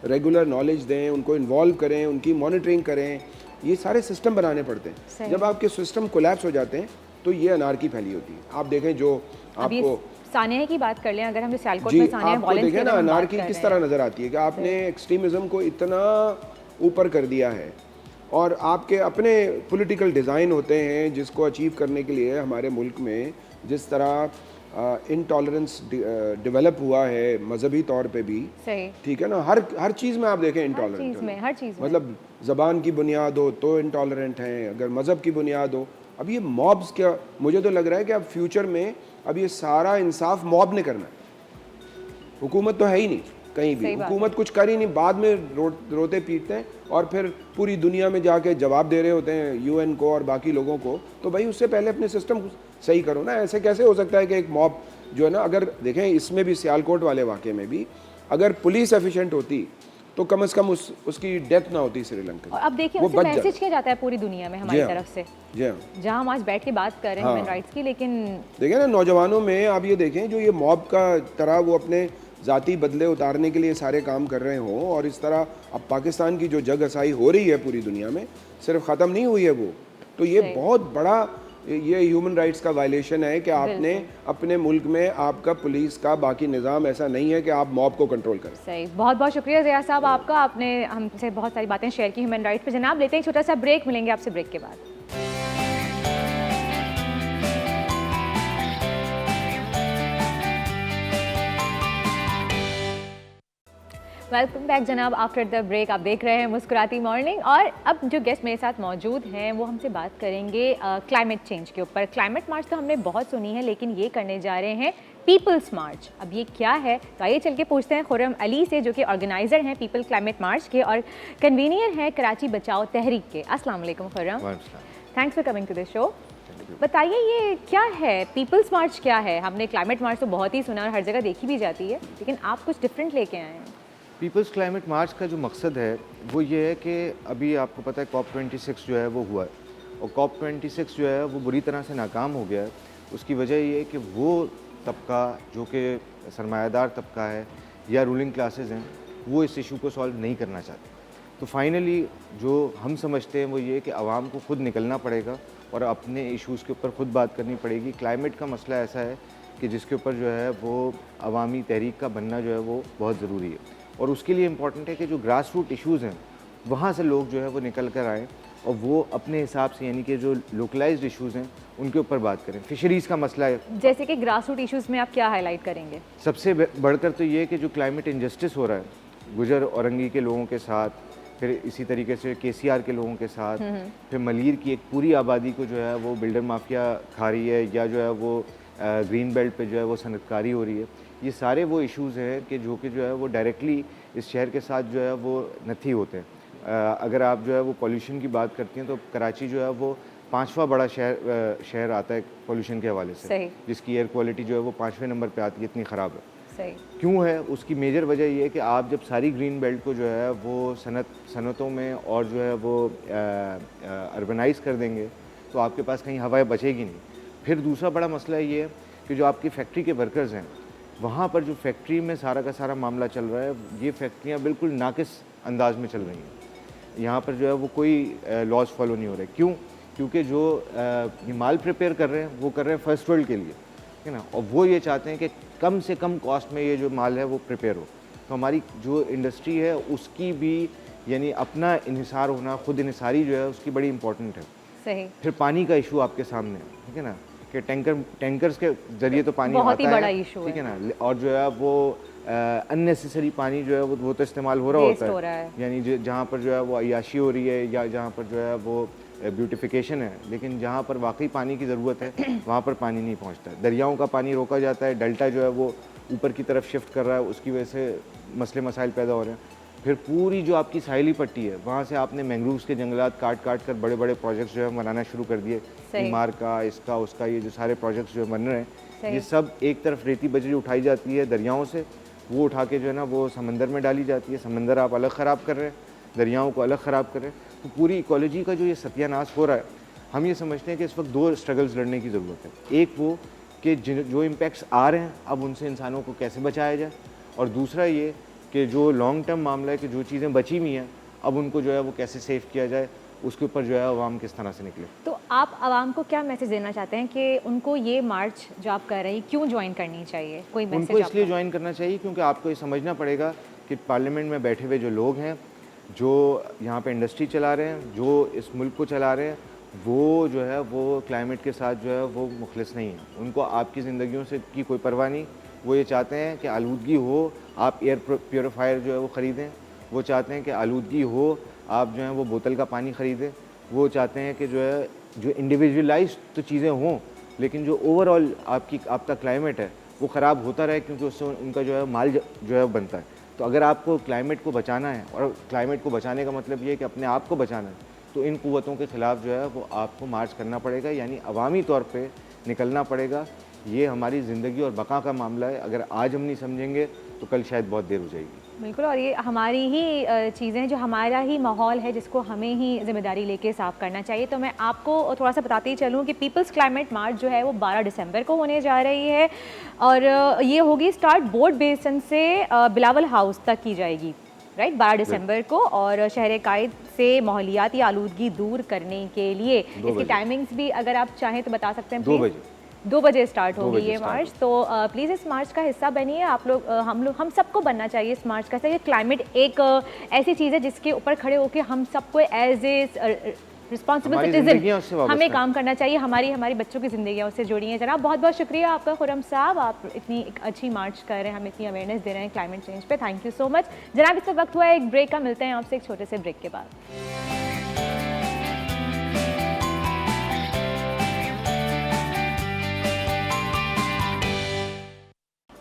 रेगुलर नॉलेज दें, उनको इन्वॉल्व करें, उनकी मॉनिटरिंग करें, ये सारे सिस्टम बनाने पड़ते हैं। जब आपके सिस्टम कोलैप्स हो जाते हैं तो ये अनारकी फैली होती है। आप देखें जो अब ये आपको सानिया की बात कर लें, अगर हम जो सियालकोट जी में सानिया आपको वॉलेंस देखें की ना अगर हम बात अनारकी कर किस रहे तरह हैं, नज़र आती है कि आपने एक्सट्रीमिज़म को इतना ऊपर कर दिया है और आपके अपने पॉलिटिकल डिज़ाइन होते हैं जिसको अचीव करने के लिए हमारे मुल्क में जिस तरह इनटॉलरेंस डेवलप हुआ है मजहबी तौर पे भी, सही, ठीक है ना, हर चीज़ में आप देखें इंटॉलरेंट हर चीज़ में मतलब ज़बान की बुनियाद हो तो इंटॉलरेंट हैं, अगर मज़हब की बुनियाद हो। अब ये मॉब्स क्या, मुझे तो लग रहा है कि अब फ्यूचर में अब ये सारा इंसाफ मॉब ने करना है। हुकूमत तो है ही नहीं कहीं भी, हुकूमत कुछ कर ही नहीं, बाद में रोते पीटते हैं और फिर पूरी दुनिया में जाके जवाब दे रहे होते हैं यूएन को और बाकी लोगों को। तो भाई उससे पहले अपने सिस्टम सही करो ना। ऐसे कैसे हो सकता है कि एक मॉब जो है ना, अगर देखें इसमें भी सियालकोट वाले वाक़े में भी अगर पुलिस एफिशिएंट होती तो कम से कम उसकी डेथ ना होती श्रीलंका में। और अब देखिए वो उससे बच मैसेज किया जाता है पूरी दुनिया में हमारी तरफ से, जी हाँ, जहाँ हम आज बैठ के बात कर रहे हैं ह्यूमन राइट्स की, लेकिन देखें ना नौजवानों में आप ये देखें जो ये मॉब का तरह वो अपने ज़ाती बदले उतारने के लिए सारे काम कर रहे हों और इस तरह अब पाकिस्तान की जो जग हसाई हो रही है पूरी दुनिया में सिर्फ ख़त्म नहीं हुई है वो, तो ये बहुत बड़ा ये ह्यूमन राइट्स का वायलेशन है कि आपने अपने मुल्क में आपका पुलिस का बाकी निज़ाम ऐसा नहीं है कि आप मॉब को कंट्रोल करें। सही, बहुत बहुत शुक्रिया ज़िया साहब आपका, आपने हमसे बहुत सारी बातें शेयर की ह्यूमन राइट्स पे। जनाब लेते हैं एक छोटा सा ब्रेक, मिलेंगे आपसे ब्रेक के बाद। वेलकम बैक जनाब आफ्टर द ब्रेक। आप देख रहे हैं मुस्कुराती मॉर्निंग और अब जो गेस्ट मेरे साथ मौजूद हैं वो हमसे बात करेंगे क्लाइमेट चेंज के ऊपर। क्लाइमेट मार्च तो हमने बहुत सुनी है, लेकिन ये करने जा रहे हैं पीपल्स मार्च। अब ये क्या है तो आइए चल के पूछते हैं खुर्रम अली से, जो कि ऑर्गेनाइज़र हैं पीपल क्लाइमेट मार्च के और कन्वीनियर हैं कराची बचाओ तहरीक के। अस्सलाम वालेकुम Khurram, thanks for coming to the show. बताइए ये क्या है, पीपल्स मार्च क्या है? हमने क्लाइमेट मार्च तो बहुत ही सुना और हर जगह देखी भी जाती है, लेकिन आप कुछ डिफरेंट लेके आए हैं। पीपल्स क्लाइमेट मार्च का जो मकसद है वो ये है कि अभी आपको पता है COP26 जो है वो हुआ है और COP26 जो है वो बुरी तरह से नाकाम हो गया है। उसकी वजह ये है कि वो तबका जो कि सरमायादार तबका है या रूलिंग क्लासेस हैं वो इस इशू को सॉल्व नहीं करना चाहते। तो फाइनली जो हम समझते हैं वो ये कि आवाम को खुद निकलना पड़ेगा और अपने इशूज़ के ऊपर खुद बात करनी पड़ेगी। क्लाइमेट का मसला ऐसा है कि जिसके ऊपर जो है वो अवामी तहरीक का बनना जो है वो बहुत ज़रूरी है और उसके लिए इम्पॉर्टेंट है कि जो ग्रास रूट इशूज़ हैं वहाँ से लोग जो है वो निकल कर आएँ और वो अपने हिसाब से यानी कि जो लोकलाइज्ड इशूज़ हैं उनके ऊपर बात करें। फिशरीज़ का मसला है, जैसे कि ग्रास रूट इशूज़ में आप क्या हाईलाइट करेंगे? सबसे बढ़कर तो ये कि जो क्लाइमेट इंजस्टिस हो रहा है गुजर औरंगी के लोगों के साथ, फिर इसी तरीके से KCR के लोगों के साथ, फिर मलीर की एक पूरी आबादी को जो है वो बिल्डर माफिया खा रही है या जो है वो ग्रीन बेल्ट पे जो है वो सनतकारी हो रही है। ये सारे वो इश्यूज़ हैं कि जो है वो डायरेक्टली इस शहर के साथ जो है वो नथी होते हैं। अगर आप जो है वो पॉल्यूशन की बात करती हैं तो कराची जो है वो 5वां बड़ा शहर आता है पॉल्यूशन के हवाले से, जिसकी एयर क्वालिटी जो है वो 5वें नंबर पे आती है, इतनी ख़राब है। सही क्यों है? उसकी मेजर वजह ये है कि आप जब सारी ग्रीन बेल्ट को जो है वो सनतों में और जो है वो अर्बनाइज़ कर देंगे तो आपके पास कहीं हवा बचेगी नहीं। फिर दूसरा बड़ा मसला ये है कि जो आपकी फैक्ट्री के वर्कर्स हैं वहाँ पर जो फैक्ट्री में सारा का सारा मामला चल रहा है, ये फैक्ट्रियाँ बिल्कुल नाकिस अंदाज में चल रही हैं। यहाँ पर जो है वो कोई लॉज फॉलो नहीं हो रहे। क्यों? क्योंकि जो ये माल प्रिपेयर कर रहे हैं वो कर रहे हैं फर्स्ट वर्ल्ड के लिए, है ना, और वो ये चाहते हैं कि कम से कम कॉस्ट में ये जो माल है वो प्रिपेयर हो। तो हमारी जो इंडस्ट्री है उसकी भी यानी अपना इन्हिसार होना, खुद इन्हिसारी जो है उसकी बड़ी इंपॉर्टेंट है। सही। फिर पानी का इशू आपके सामने है, ठीक है ना, कि टैंकर्स के जरिए तो पानी बहुत आता ही बड़ा है, इशू ठीक है ना, और जो है वो अननेसेसरी पानी जो है वो तो इस्तेमाल हो रहा होता है, यानी जहाँ पर जो है वो अय्याशी हो रही है या जहाँ पर जो है वो ब्यूटिफिकेशन है, लेकिन जहाँ पर वाकई पानी की ज़रूरत है वहाँ पर पानी नहीं पहुँचता। दरियाओं का पानी रोका जाता है, डेल्टा जो है वो ऊपर की तरफ शिफ्ट कर रहा है, उसकी वजह से मसले मसाइल पैदा हो रहे हैं। फिर पूरी जो आपकी साहिली पट्टी है वहाँ से आपने मैंग्रोव्स के जंगलात काट कर बड़े बड़े प्रोजेक्ट्स जो है बनाना शुरू कर दिए, बीमार का, इसका उसका, ये जो सारे प्रोजेक्ट्स जो बन रहे हैं, ये सब एक तरफ रेती बजरी उठाई जाती है दरियाओं से, वो उठा के जो है ना वो समंदर में डाली जाती है। समंदर आप अलग ख़राब कर रहे हैं, दरियाओं को अलग ख़राब कर रहे हैं। तो पूरी इकोलॉजी का जो ये सत्यानाश हो रहा है, हम ये समझते हैं कि इस वक्त 2 स्ट्रगल्स लड़ने की ज़रूरत है। एक वो कि जो इम्पैक्ट्स आ रहे हैं अब उनसे इंसानों को कैसे बचाया जाए, और दूसरा ये कि जो लॉन्ग टर्म मामला है कि जो चीज़ें बची हुई हैं अब उनको जो है वो कैसे सेव किया जाए उसके ऊपर जो है आवाम किस तरह से निकले। तो आप आवाम को क्या मैसेज देना चाहते हैं कि उनको ये मार्च जो आप कर रहे हैं क्यों ज्वाइन करनी चाहिए? कोई मैसेज उनको इसलिए ज्वाइन करना चाहिए क्योंकि आपको ये समझना पड़ेगा कि पार्लियामेंट में बैठे हुए जो लोग हैं, जो यहाँ पे इंडस्ट्री चला रहे हैं, जो इस मुल्क को चला रहे हैं, वो जो है वो क्लाइमेट के साथ जो है वो मुखलिस नहीं है। उनको आपकी ज़िंदगियों से की कोई परवाह नहीं। वो ये चाहते हैं कि आलूदगी हो, आप एयर प्योरीफायर जो है वो ख़रीदें। वो चाहते हैं कि आलूदगी हो, आप जो है वो बोतल का पानी ख़रीदें। वो चाहते हैं कि जो इंडिविजुअलाइज तो चीज़ें हों, लेकिन जो ओवरऑल आपका क्लाइमेट है वो ख़राब होता रहे, क्योंकि उससे उनका जो है माल जो है बनता है। तो अगर आपको क्लाइमेट को बचाना है, और क्लाइमेट को बचाने का मतलब ये है कि अपने आप को बचाना है, तो इन कुव्वतों के ख़िलाफ़ जो है वो आपको मार्च करना पड़ेगा, यानी अवामी तौर पे निकलना पड़ेगा। ये हमारी ज़िंदगी और बका का मामला है। अगर आज हम नहीं समझेंगे तो कल शायद बहुत देर हो जाएगी। बिल्कुल, और ये हमारी ही चीज़ें, जो हमारा ही माहौल है, जिसको हमें ही जिम्मेदारी लेके साफ़ करना चाहिए। तो मैं आपको थोड़ा सा बताते ही चलूँ कि पीपल्स क्लाइमेट मार्च जो है वो 12 दिसंबर को होने जा रही है, और ये होगी स्टार्ट बोर्ड बेसन से बिलावल हाउस तक की जाएगी, राइट, 12 दिसंबर को। और शहर कायद से माहौलियाती आलूदगी दूर करने के लिए इसकी टाइमिंग्स भी अगर आप चाहें तो बता सकते हैं। 2 बजे स्टार्ट होगी ये मार्च। तो प्लीज़ इस मार्च का हिस्सा बनिए आप लोग। हम सबको बनना चाहिए इस मार्च का हिस्सा। ये क्लाइमेट एक ऐसी चीज़ है जिसके ऊपर खड़े होकर हम सबको एज ए रिस्पॉन्सिबल सिटीजन हमें काम करना चाहिए। हमारी बच्चों की ज़िंदगियाँ उससे जुड़ी हैं। जनाब बहुत बहुत शुक्रिया आपका खुर्रम साहब, आप इतनी एक अच्छी मार्च कर रहे हैं, हमें इतनी अवेयरनेस दे रहे हैं क्लाइमेट चेंज पे। थैंक यू सो मच जनाब। इसका वक्त हुआ है एक ब्रेक का, मिलते हैं आपसे एक छोटे से ब्रेक के बाद।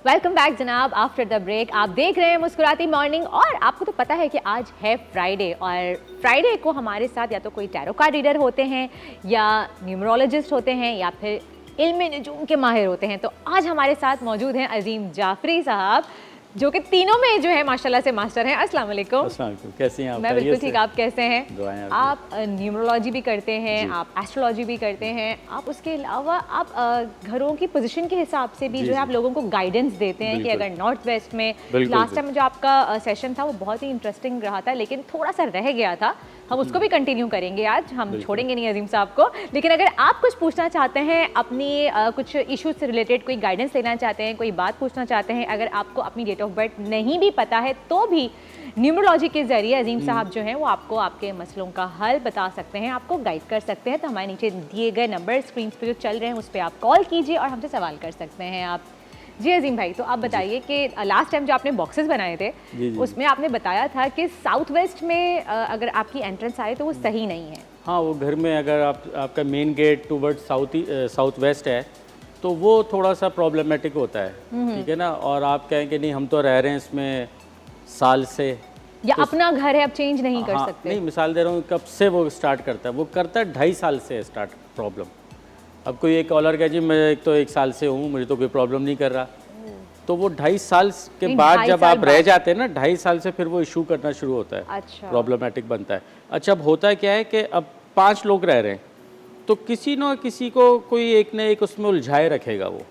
वेलकम बैक जनाब आफ्टर द ब्रेक। आप देख रहे हैं मुस्कुराती मॉर्निंग, और आपको तो पता है कि आज है फ्राइडे, और फ्राइडे को हमारे साथ या तो कोई टैरो कार्ड रीडर होते हैं, या न्यूमरोलॉजिस्ट होते हैं, या फिर इल्म नजूम के माहिर होते हैं। तो आज हमारे साथ मौजूद हैं अजीम जाफरी साहब, जो कि तीनों में जो है माशाल्लाह से मास्टर हैं। अस्सलाम वालेकुम। कैसी हैं आप? मैं बिल्कुल ठीक, आप कैसे हैं? दुआएं आप न्यूमरोलॉजी भी करते हैं, आप एस्ट्रोलॉजी भी करते हैं, आप उसके अलावा आप घरों की पोजीशन के हिसाब से भी जो है आप लोगों को गाइडेंस देते हैं कि अगर नॉर्थ वेस्ट में, लास्ट टाइम जो आपका सेशन था वो बहुत ही इंटरेस्टिंग रहा था, लेकिन थोड़ा सा रह गया था, हम उसको भी कंटिन्यू करेंगे आज, हम छोड़ेंगे नहीं अजीम साहब को। लेकिन अगर आप कुछ पूछना चाहते हैं, अपनी कुछ इश्यूज से रिलेटेड कोई गाइडेंस लेना चाहते हैं, कोई बात पूछना चाहते हैं, अगर आपको अपनी डेट ऑफ बर्थ नहीं भी पता है तो भी न्यूमरोलॉजी के जरिए अजीम साहब जो हैं वो आपको आपके मसलों का हल बता सकते हैं, आपको गाइड कर सकते हैं। तो हमारे नीचे दिए गए नंबर स्क्रीन पे जो चल रहे हैं उस पर आप कॉल कीजिए और हमसे सवाल कर सकते हैं आप। जी अजीम भाई, तो आप बताइए कि लास्ट टाइम जो आपने बॉक्सेस बनाए थे उसमें आपने बताया था कि साउथ वेस्ट में अगर आपकी एंट्रेंस आए तो वो सही नहीं है। हाँ, वो घर में अगर आपका main gate toward south west है तो वो थोड़ा सा प्रॉब्लमेटिक होता है, ठीक है ना। और आप कहें कि नहीं हम तो रह रहे हैं इसमें साल से, या तो अपना घर है, अब चेंज नहीं कर सकते। नहीं, मिसाल दे रहा हूँ कब से वो स्टार्ट करता है, वो करता है 2.5 साल से स्टार्ट प्रॉब्लम। अब कोई एक कॉलर कहे जी मैं तो 1 साल से हूँ, मुझे तो कोई प्रॉब्लम नहीं कर रहा, तो वो 2.5 साल के बाद जब आप रह जाते हैं ना, 2.5 साल से फिर वो इशू करना शुरू होता है। अच्छा, प्रॉब्लमेटिक बनता है। अच्छा, अब होता क्या है कि अब 5 लोग रह रहे हैं तो किसी न किसी को कोई एक न एक उसमें उलझाए रखेगा वो।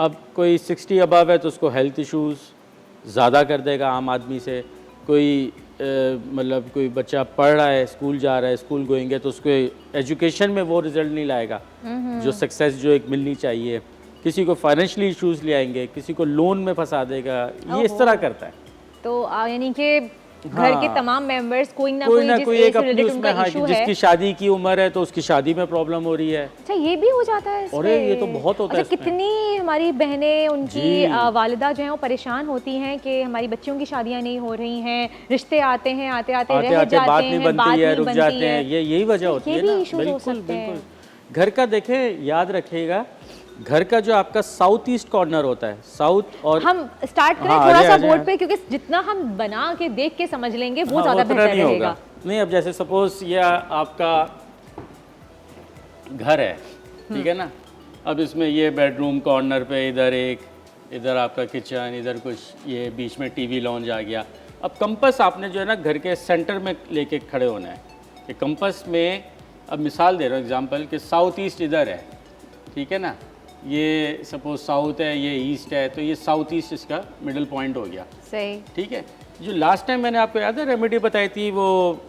अब कोई 60 अबव है तो उसको हेल्थ इश्यूज़ ज़्यादा कर देगा आम आदमी से। कोई मतलब कोई बच्चा पढ़ रहा है, स्कूल जा रहा है, स्कूल गोइंग है, तो उसको एजुकेशन में वो रिज़ल्ट नहीं लाएगा जो सक्सेस जो एक मिलनी चाहिए। किसी को फाइनेंशियली इश्यूज़ ले आएंगे, किसी को लोन में फंसा देगा, ये इस तरह करता है। तो यानी कि घर के तमाम मेंबर्स कोई ना कोई एक अपनी उसमें, हाँ, जिसकी शादी की उम्र है तो उसकी शादी में प्रॉब्लम हो रही है। अच्छा, ये भी हो जाता है इसमें? और ये तो बहुत होता है। अच्छा, कितनी हमारी बहनें, उनकी वालिदा जो हैं वो परेशान होती हैं कि हमारी बच्चियों की शादियां नहीं हो रही हैं, रिश्ते आते हैं, आते आते रह जाते हैं, बात नहीं बनती है, रुक जाते हैं, यही वजह होती है ना। बिल्कुल बिल्कुल। घर का देखें, याद रखिएगा, घर का जो आपका साउथ ईस्ट कॉर्नर होता है, साउथ, और हम स्टार्ट करें थोड़ा सा बोर्ड पे, क्योंकि जितना हम बना के देख के समझ लेंगे वो ज़्यादा बेहतर रहेगा। नहीं, अब जैसे सपोज ये आपका घर है, ठीक है ना, अब इसमें ये बेडरूम कॉर्नर पे इधर आपका किचन, इधर कुछ ये बीच में टीवी लॉन्ज आ गया। अब कंपस आपने जो है ना घर के सेंटर में लेके खड़े होना है कि कंपस में, अब मिसाल दे रहा हूँ एग्जांपल, कि साउथ ईस्ट इधर है, ठीक है ना, ये सपोज साउथ है, ये ईस्ट है, तो ये साउथ ईस्ट इसका मिडिल पॉइंट हो गया, सही, ठीक है। जो लास्ट टाइम मैंने आपको याद है रेमेडी बताई थी वो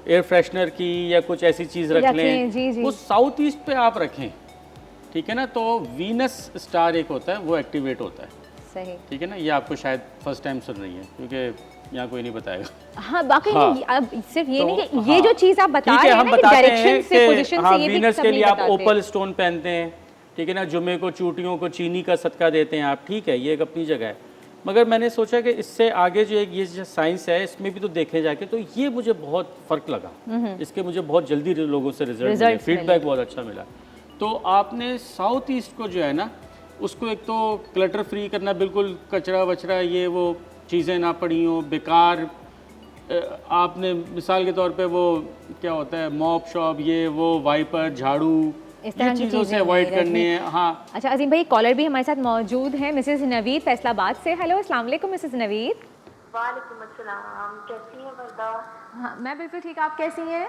एयर फ्रेशनर की या कुछ ऐसी चीज़ रख लें, जी, जी। वो साउथ ईस्ट पे आप रखें, ठीक है ना, तो वीनस स्टार एक होता है वो एक्टिवेट होता है, सही। ठीक है ना। ये आपको शायद फर्स्ट टाइम सुन रही है क्योंकि यहाँ कोई नहीं बताएगा। हाँ बाकी हाँ। नहीं, अब सिर्फ ये तो नहीं कि हाँ, ये जो चीज़ आप बता ठीक रहे है, हैं हम ना कि बताते डायरेक्शन हैं से कि पोजीशन हाँ, से ये भी वीनस सब के नहीं लिए आप बताते। ओपल स्टोन पहनते हैं, ठीक है ना, जुमे को चूटियों को चीनी का सदका देते हैं आप, ठीक है, ये एक अपनी जगह है। मगर मैंने सोचा कि इससे आगे जो एक ये जो साइंस है इसमें भी तो देखे जाके, तो ये मुझे बहुत फ़र्क लगा, इसके मुझे बहुत जल्दी लोगों से रिजल्ट मिले, Results फीडबैक बहुत अच्छा मिला। तो आपने साउथ ईस्ट को जो है ना उसको एक तो क्लटर फ्री करना, बिल्कुल कचरा वचरा ये वो चीज़ें ना पड़ी हों बेकार। आपने मिसाल के तौर पे वो क्या होता है मॉप शॉप, ये वो वाइपर, झाड़ू, इस तरह ये की चीज़ों से चीज़ें अवॉइड नहीं करनी है। हाँ, अच्छा अजीम भाई, कॉलर भी हमारे साथ मौजूद हैं, मिसेस नवीद फैसलाबाद से। हेलो, अस्सलाम वालेकुम मिसेस नवीद। वालेकुम अस्सलाम, कैसी हैं वर्दा? हाँ मैं बिल्कुल ठीक, आप कैसी हैं?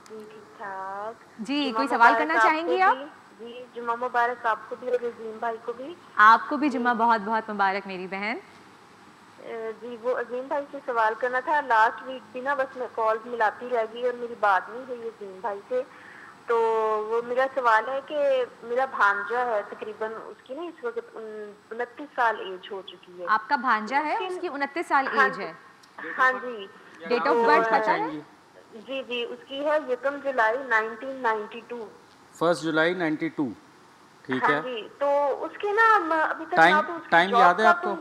जी ठीक ठाक। जी, जुम्मा कोई सवाल मुबारक करना चाहेंगी आपको आप? भी। जी जुम्मा मुबारक आपको भी और अजीम भाई को भी। आपको भी जुम्मा बहुत बहुत मुबारक मेरी बहन। जी वो अजीम भाई से सवाल करना था। लास्ट वीक भी ना बस मैं कॉल मिलाती रह गई और मेरी बात नहीं हुई अजीम भाई से। तो वो मेरा सवाल है कि मेरा भांजा है तकरीबन, उसकी ना इस वक्त 29 साल एज हो चुकी है। आपका भांजा है, उसकी 29 साल हाँ एज है। हाँ जी। डेट ऑफ बर्थ पता है? जी जी उसकी है 1 जुलाई 1992। 1 जुलाई 92, ठीक हाँ है। जी, तो उसके ना अभी तक टाइम- ना तो उसकी टाइम जॉब याद है का आपको?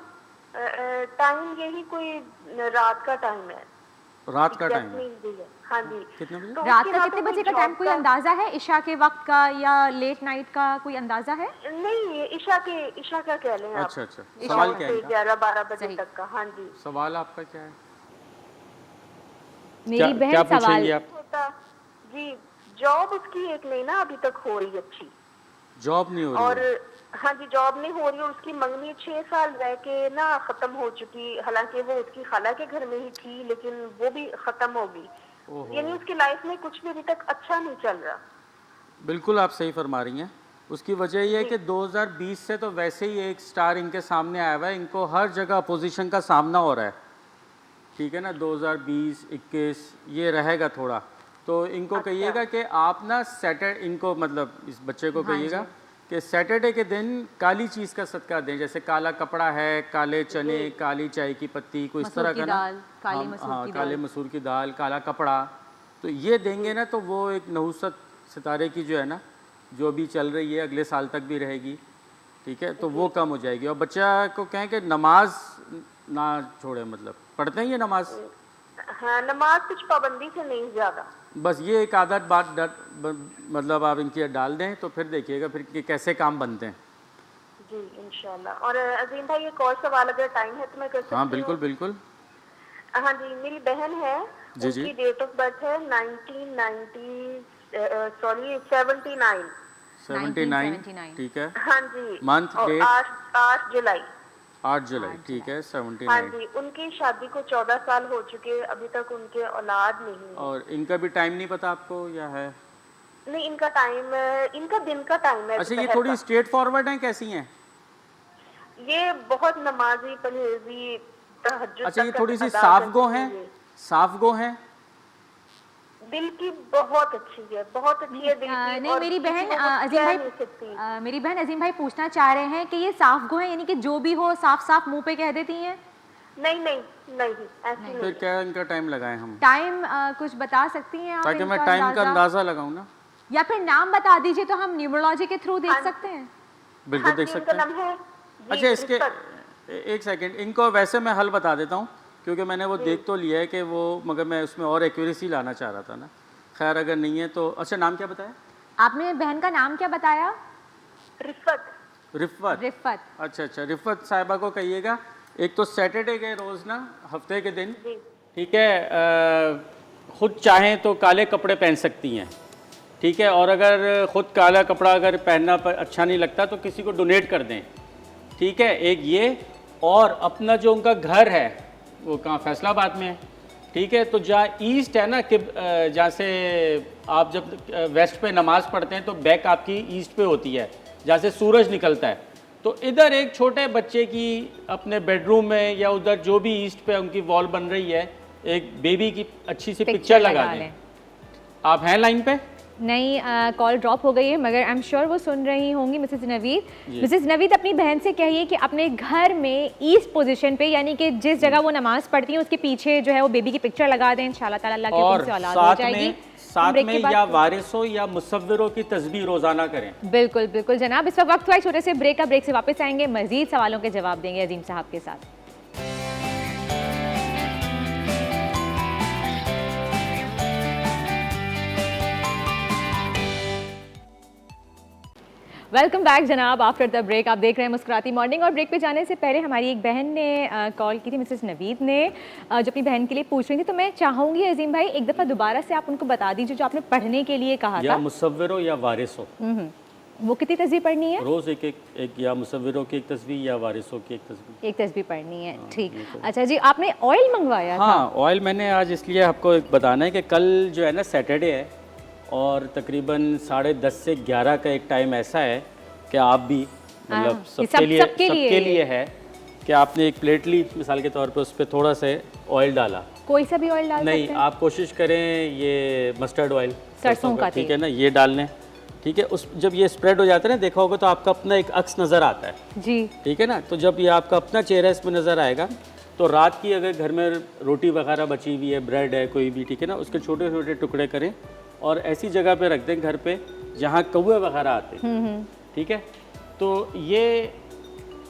टाइम यही कोई रात का टाइम है। रात का टाइम Exact है, नहीं दी है। हाँ जी। कितने बजे? तो रात उसकी का ना कितने तो बजे का जॉब टाइम कोई अंदाजा है? इशा के वक्त का या लेट नाइट का कोई अंदाजा है? नहीं, ये ईशा का कह लें आप। अच्छा अच्छा, सवाल क्या है इनका? 11-12 बजे सही। तक का। हाँ जी। सवाल आपका क्या है? मेरी क्या बहन पूछेंगी सवाल आप? होता जी, जॉब उसकी एक नहीं ना अभी तक हो रही अच्छी। जॉब नहीं हो रही और है? हाँ जी जॉब नहीं हो रही और उसकी मंगनी 6 साल रह के ना खत्म हो चुकी। हालांकि वो उसकी खाला के घर में ही थी लेकिन वो भी खत्म हो गई। ओहो। यानी उसकी लाइफ में कुछ भी अभी तक अच्छा नहीं चल रहा। बिल्कुल आप सही फरमा रही हैं। उसकी वजह ये है कि 2020 से तो वैसे ही एक स्टार इनके सामने आया हुआ है, इनको हर जगह अपोजिशन का सामना हो रहा है, ठीक है ना। 2020, 21 ये रहेगा थोड़ा, तो इनको कहिएगा कि आप ना सैटरडे, इनको मतलब इस बच्चे को कहिएगा कि सैटरडे के दिन काली चीज़ का सदका दें, जैसे काला कपड़ा है, काले चने, काली चाय की पत्ती, कोई इस मसूर तरह की का ना, दाल, काली मसूर हाँ की काले दाल। मसूर की दाल, काला कपड़ा, तो ये देंगे ना तो वो एक नहुसत सितारे की जो है ना, जो अभी चल रही है अगले साल तक भी रहेगी, ठीक है, तो वो कम हो जाएगी। और बच्चा को कहें कि नमाज ना छोड़े, मतलब पढ़ते हैं ये नमाज, हाँ नमाज कुछ पाबंदी से नहीं ज्यादा। बस ये एक आदत मतलब आप इनकी डाल दें तो फिर देखिएगा फिर कि कैसे काम बनते हैं। जी इंशाल्लाह। और अजीम भाई एक और सवाल अगर टाइम है तो मैं कर सकती हाँ हूँ? बिल्कुल बिल्कुल। हाँ जी, मेरी बहन है, जी, जी। उसकी डेट ऑफ बर्थ है 79, 79, ठीक है। हाँ जी। Month, और date? 8 जुलाई। 8 जुलाई, ठीक है, हाँ 79। जी, उनकी शादी को 14 साल हो चुके, अभी तक उनके औलाद नहीं है। और इनका भी टाइम नहीं पता आपको या है? नहीं इनका टाइम, इनका दिन का टाइम है। अच्छा, ये दोपहर थोड़ी का। स्ट्रेट फॉरवर्ड हैं, कैसी हैं? ये बहुत नमाजी परहेजी तहज्जुद अच्छा, ये तक थोड़ी सी अदा साफ करती गो है हैं, ये। साफ गो हैं? दिल की बहुत अच्छी है, बहुत अच्छी है दिल की। नहीं और मेरी किसी बहन को कुछ अजीम कह भाई नहीं सकती। मेरी बहन अजीम भाई पूछना चाह रहे हैं कि ये साफ गो है, यानी कि जो भी हो साफ साफ मुंह पे कह देती हैं? नहीं नहीं नहीं ऐसी नहीं फिर है। क्या इनका टाइम लगाएं हम, टाइम कुछ बता सकती हैं आप ताकि मैं इनका टाइम का अंदाज़ा? अंदाज़ा लगाऊं ना? या फिर नाम बता दीजिए तो हम न्यूमरोलॉजी के थ्रू देख सकते हैं। बिल्कुल हाँ देख जी, सकते इनका हैं। नाम है जी, अच्छा, इसके रिफत। एक सेकंड, इनको वैसे मैं हल बता देता हूँ क्योंकि मैंने वो देख तो लिया है कि वो, मगर मैं उसमें और एक्यूरेसी लाना चाह रहा था ना। खैर अगर नहीं है तो अच्छा, नाम क्या बताया आपने? बहन का नाम क्या बताया? रिफत। रिफ़त। रिफ़त। अच्छा अच्छा, रिफ़त साहिबा को कहिएगा एक तो सैटरडे के रोज़ ना, हफ्ते के दिन, जी ठीक है, ख़ुद चाहें तो काले कपड़े पहन सकती हैं, ठीक है, और अगर ख़ुद काला कपड़ा अगर पहनना अच्छा नहीं लगता तो किसी को डोनेट कर दें, ठीक है, एक ये। और अपना जो उनका घर है वो कहाँ, फैसलाबाद में है, ठीक है, तो जहाँ ईस्ट है ना, कि जहाँ से आप जब वेस्ट पे नमाज़ पढ़ते हैं तो बैक आपकी ईस्ट पे होती है, जहाँ से सूरज निकलता है, तो इधर एक छोटे बच्चे की अपने बेडरूम में या उधर जो भी ईस्ट पे उनकी वॉल बन रही है, एक बेबी की अच्छी सी पिक्चर लगा दें। आप हैं लाइन पे? नहीं, कॉल ड्रॉप हो गई है, मगर आई एम श्योर वो सुन रही होंगी मिसेस नवीद। मिसेस नवीद, अपनी बहन से कहिए कि अपने घर में ईस्ट पोजीशन पे, यानी कि जिस जगह वो नमाज पढ़ती है उसके पीछे जो है वो बेबी की पिक्चर लगा दें। इंशाल्लाह ताला अल्लाह के हुक्म से औलाद हो जाएगी। साथ में या वारिसों या मुसव्विरों की तस्बीह रोजाना करें। बिल्कुल बिल्कुल जनाब। इस वक्त हुआ छोटे से ब्रेक का, ब्रेक से वापस आएंगे, मजीद सवालों के जवाब देंगे अजीम साहब के साथ। वेलकम बैक जनाब, आफ्टर द ब्रेक आप देख रहे हैं मुस्कुराती मॉर्निंग। और ब्रेक पे जाने से पहले हमारी एक बहन ने कॉल की थी, मिसेस नवीद ने, जो अपनी बहन के लिए पूछ रही थी। तो मैं चाहूँगी अजीम भाई एक दफ़ा दोबारा से आप उनको बता दीजिए जो आपने पढ़ने के लिए कहा या था। मुसव्विरों या वारिसों, वो कितनी तस्वीर पढ़नी है? रोज़ एक या मुसव्विरों की एक तस्वीर या वारिसों की एक तस्वीर। एक तस्वीर पढ़नी है, ठीक। अच्छा जी, आपने ऑयल मंगवाया था? हाँ, ऑयल मैंने आज इसलिए आपको एक बताना है कि कल जो है ना सैटरडे है और तकरीबन 10:30 से 11 का एक टाइम ऐसा है कि आप भी मतलब सबके लिए है कि आपने एक प्लेट ली मिसाल के तौर पे, उस पर थोड़ा सा ऑयल डाला। कोई सा भी ऑयल डाल नहीं, सकते हैं? आप कोशिश करें ये मस्टर्ड ऑयल, सरसों का, ठीक है ना, ये डाल लें। ठीक है, उस जब ये स्प्रेड हो जाता है ना, देखा होगा तो आपका अपना एक अक्स नज़र आता है जी, ठीक है ना। तो जब ये आपका अपना चेहरा इसमें नज़र आएगा तो रात की अगर घर में रोटी वगैरह बची हुई है, ब्रेड है कोई भी, ठीक है ना, उसके छोटे छोटे टुकड़े करें और ऐसी जगह पे रख दें घर पे जहाँ कौवे वगैरह आते हैं, ठीक है। तो ये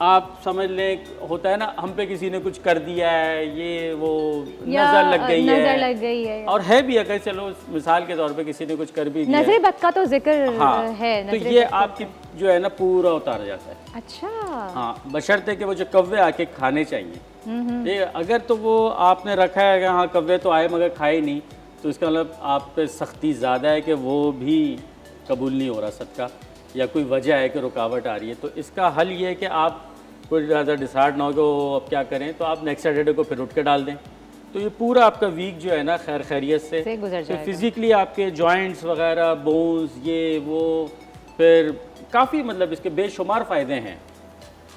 आप समझ लें, होता है ना हम पे किसी ने कुछ कर दिया है, ये वो नजर लग गई है और है भी, अगर चलो मिसाल के तौर पे किसी ने कुछ कर भी दिया, नजर बद का तो जिक्र है, तो ये आपकी जो है ना पूरा उतार जाता है। अच्छा, हाँ, बशर्ते कि वो जो कौवे आके खाने चाहिए। ये अगर तो वो आपने रखा है कि हाँ कौवे तो आए मगर खाए नहीं, तो इसका मतलब आप पे सख्ती ज़्यादा है कि वो भी कबूल नहीं हो रहा सदका, या कोई वजह है कि रुकावट आ रही है। तो इसका हल ये है कि आप कोई ज़्यादा डिसाइड ना हो कि वो अब क्या करें, तो आप नेक्स्ट सैटरडे को फिर उठ के डाल दें, तो ये पूरा आपका वीक जो है ना खैर खैरियत से गुजर जाएगा। फिज़िकली आपके जॉइंट्स वगैरह, बोन्स, ये वो, फिर काफ़ी मतलब इसके बेशुमार फ़ायदे हैं।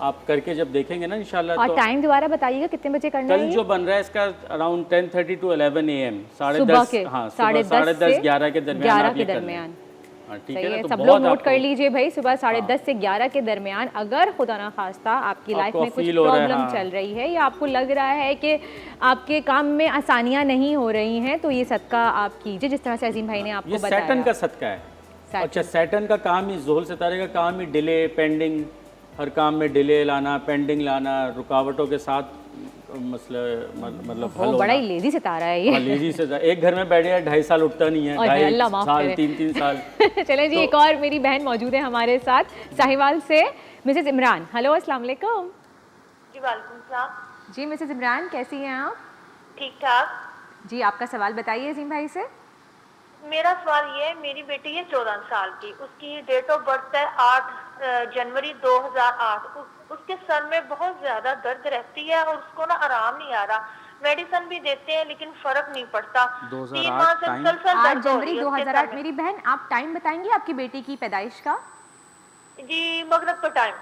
आप करके जब देखेंगे ना इंशाल्लाह। और तो टाइम दोबारा बताइएगा कितने बजे करना है? कल जो बन रहा है इसका अराउंड 10:30 to 11 AM, 10:30, हाँ 10:30 11 के दरमियान आप ये कर लें। ठीक है ना, तो सब बहुत लोग नोट आपको कर लीजिए भाई, सुबह 10:30 से 11 के दरमियान अगर खुदा ना खास्ता आपकी लाइफ में कुछ फील हो रहा है, प्रॉब्लम चल रही है या आपको लग रहा है कि आपके काम में आसानियां नहीं हो रही हैं, तो ये सदका आप कीजिए जिस तरह से अजीम भाई ने आपको ये बताया। सैटर्न का सदका है। अच्छा, सैटर्न का काम ही, ज़ोहल सितारे का काम ही डिले, पेंडिंग, हर काम में डिले लाना, पेंडिंग लाना, रुकावटों के साथ मसला मतलब वो बड़ा ही लेजी सितारा है ये। लेजी से एक घर में बैठे 2.5 साल उठता नहीं है, 2.5 साल 3 साल। चलें जी, एक और मेरी बहन मौजूद है हमारे साथ साहिवाल से, मिसेस इमरान। हेलो, अस्सलाम वालेकुम। जी वालेकुम सलाम। जी मिसेस इमरान, कैसी हैं आप? ठीक ठाक। जी, आपका सवाल बताइए अजीम भाई से। मेरा सवाल ये है, मेरी बेटी है 14 साल की, उसकी डेट ऑफ बर्थ है 8 जनवरी 2008। उसके सर में बहुत ज्यादा दर्द रहती है और उसको ना आराम नहीं आ रहा, मेडिसिन भी देते हैं लेकिन फर्क नहीं पड़ता। 3 माह से मुसलसल 8 जनवरी 2008। मेरी बहन, आप टाइम बताएंगी आपकी बेटी की पैदाइश का? जी, मगरिब का टाइम,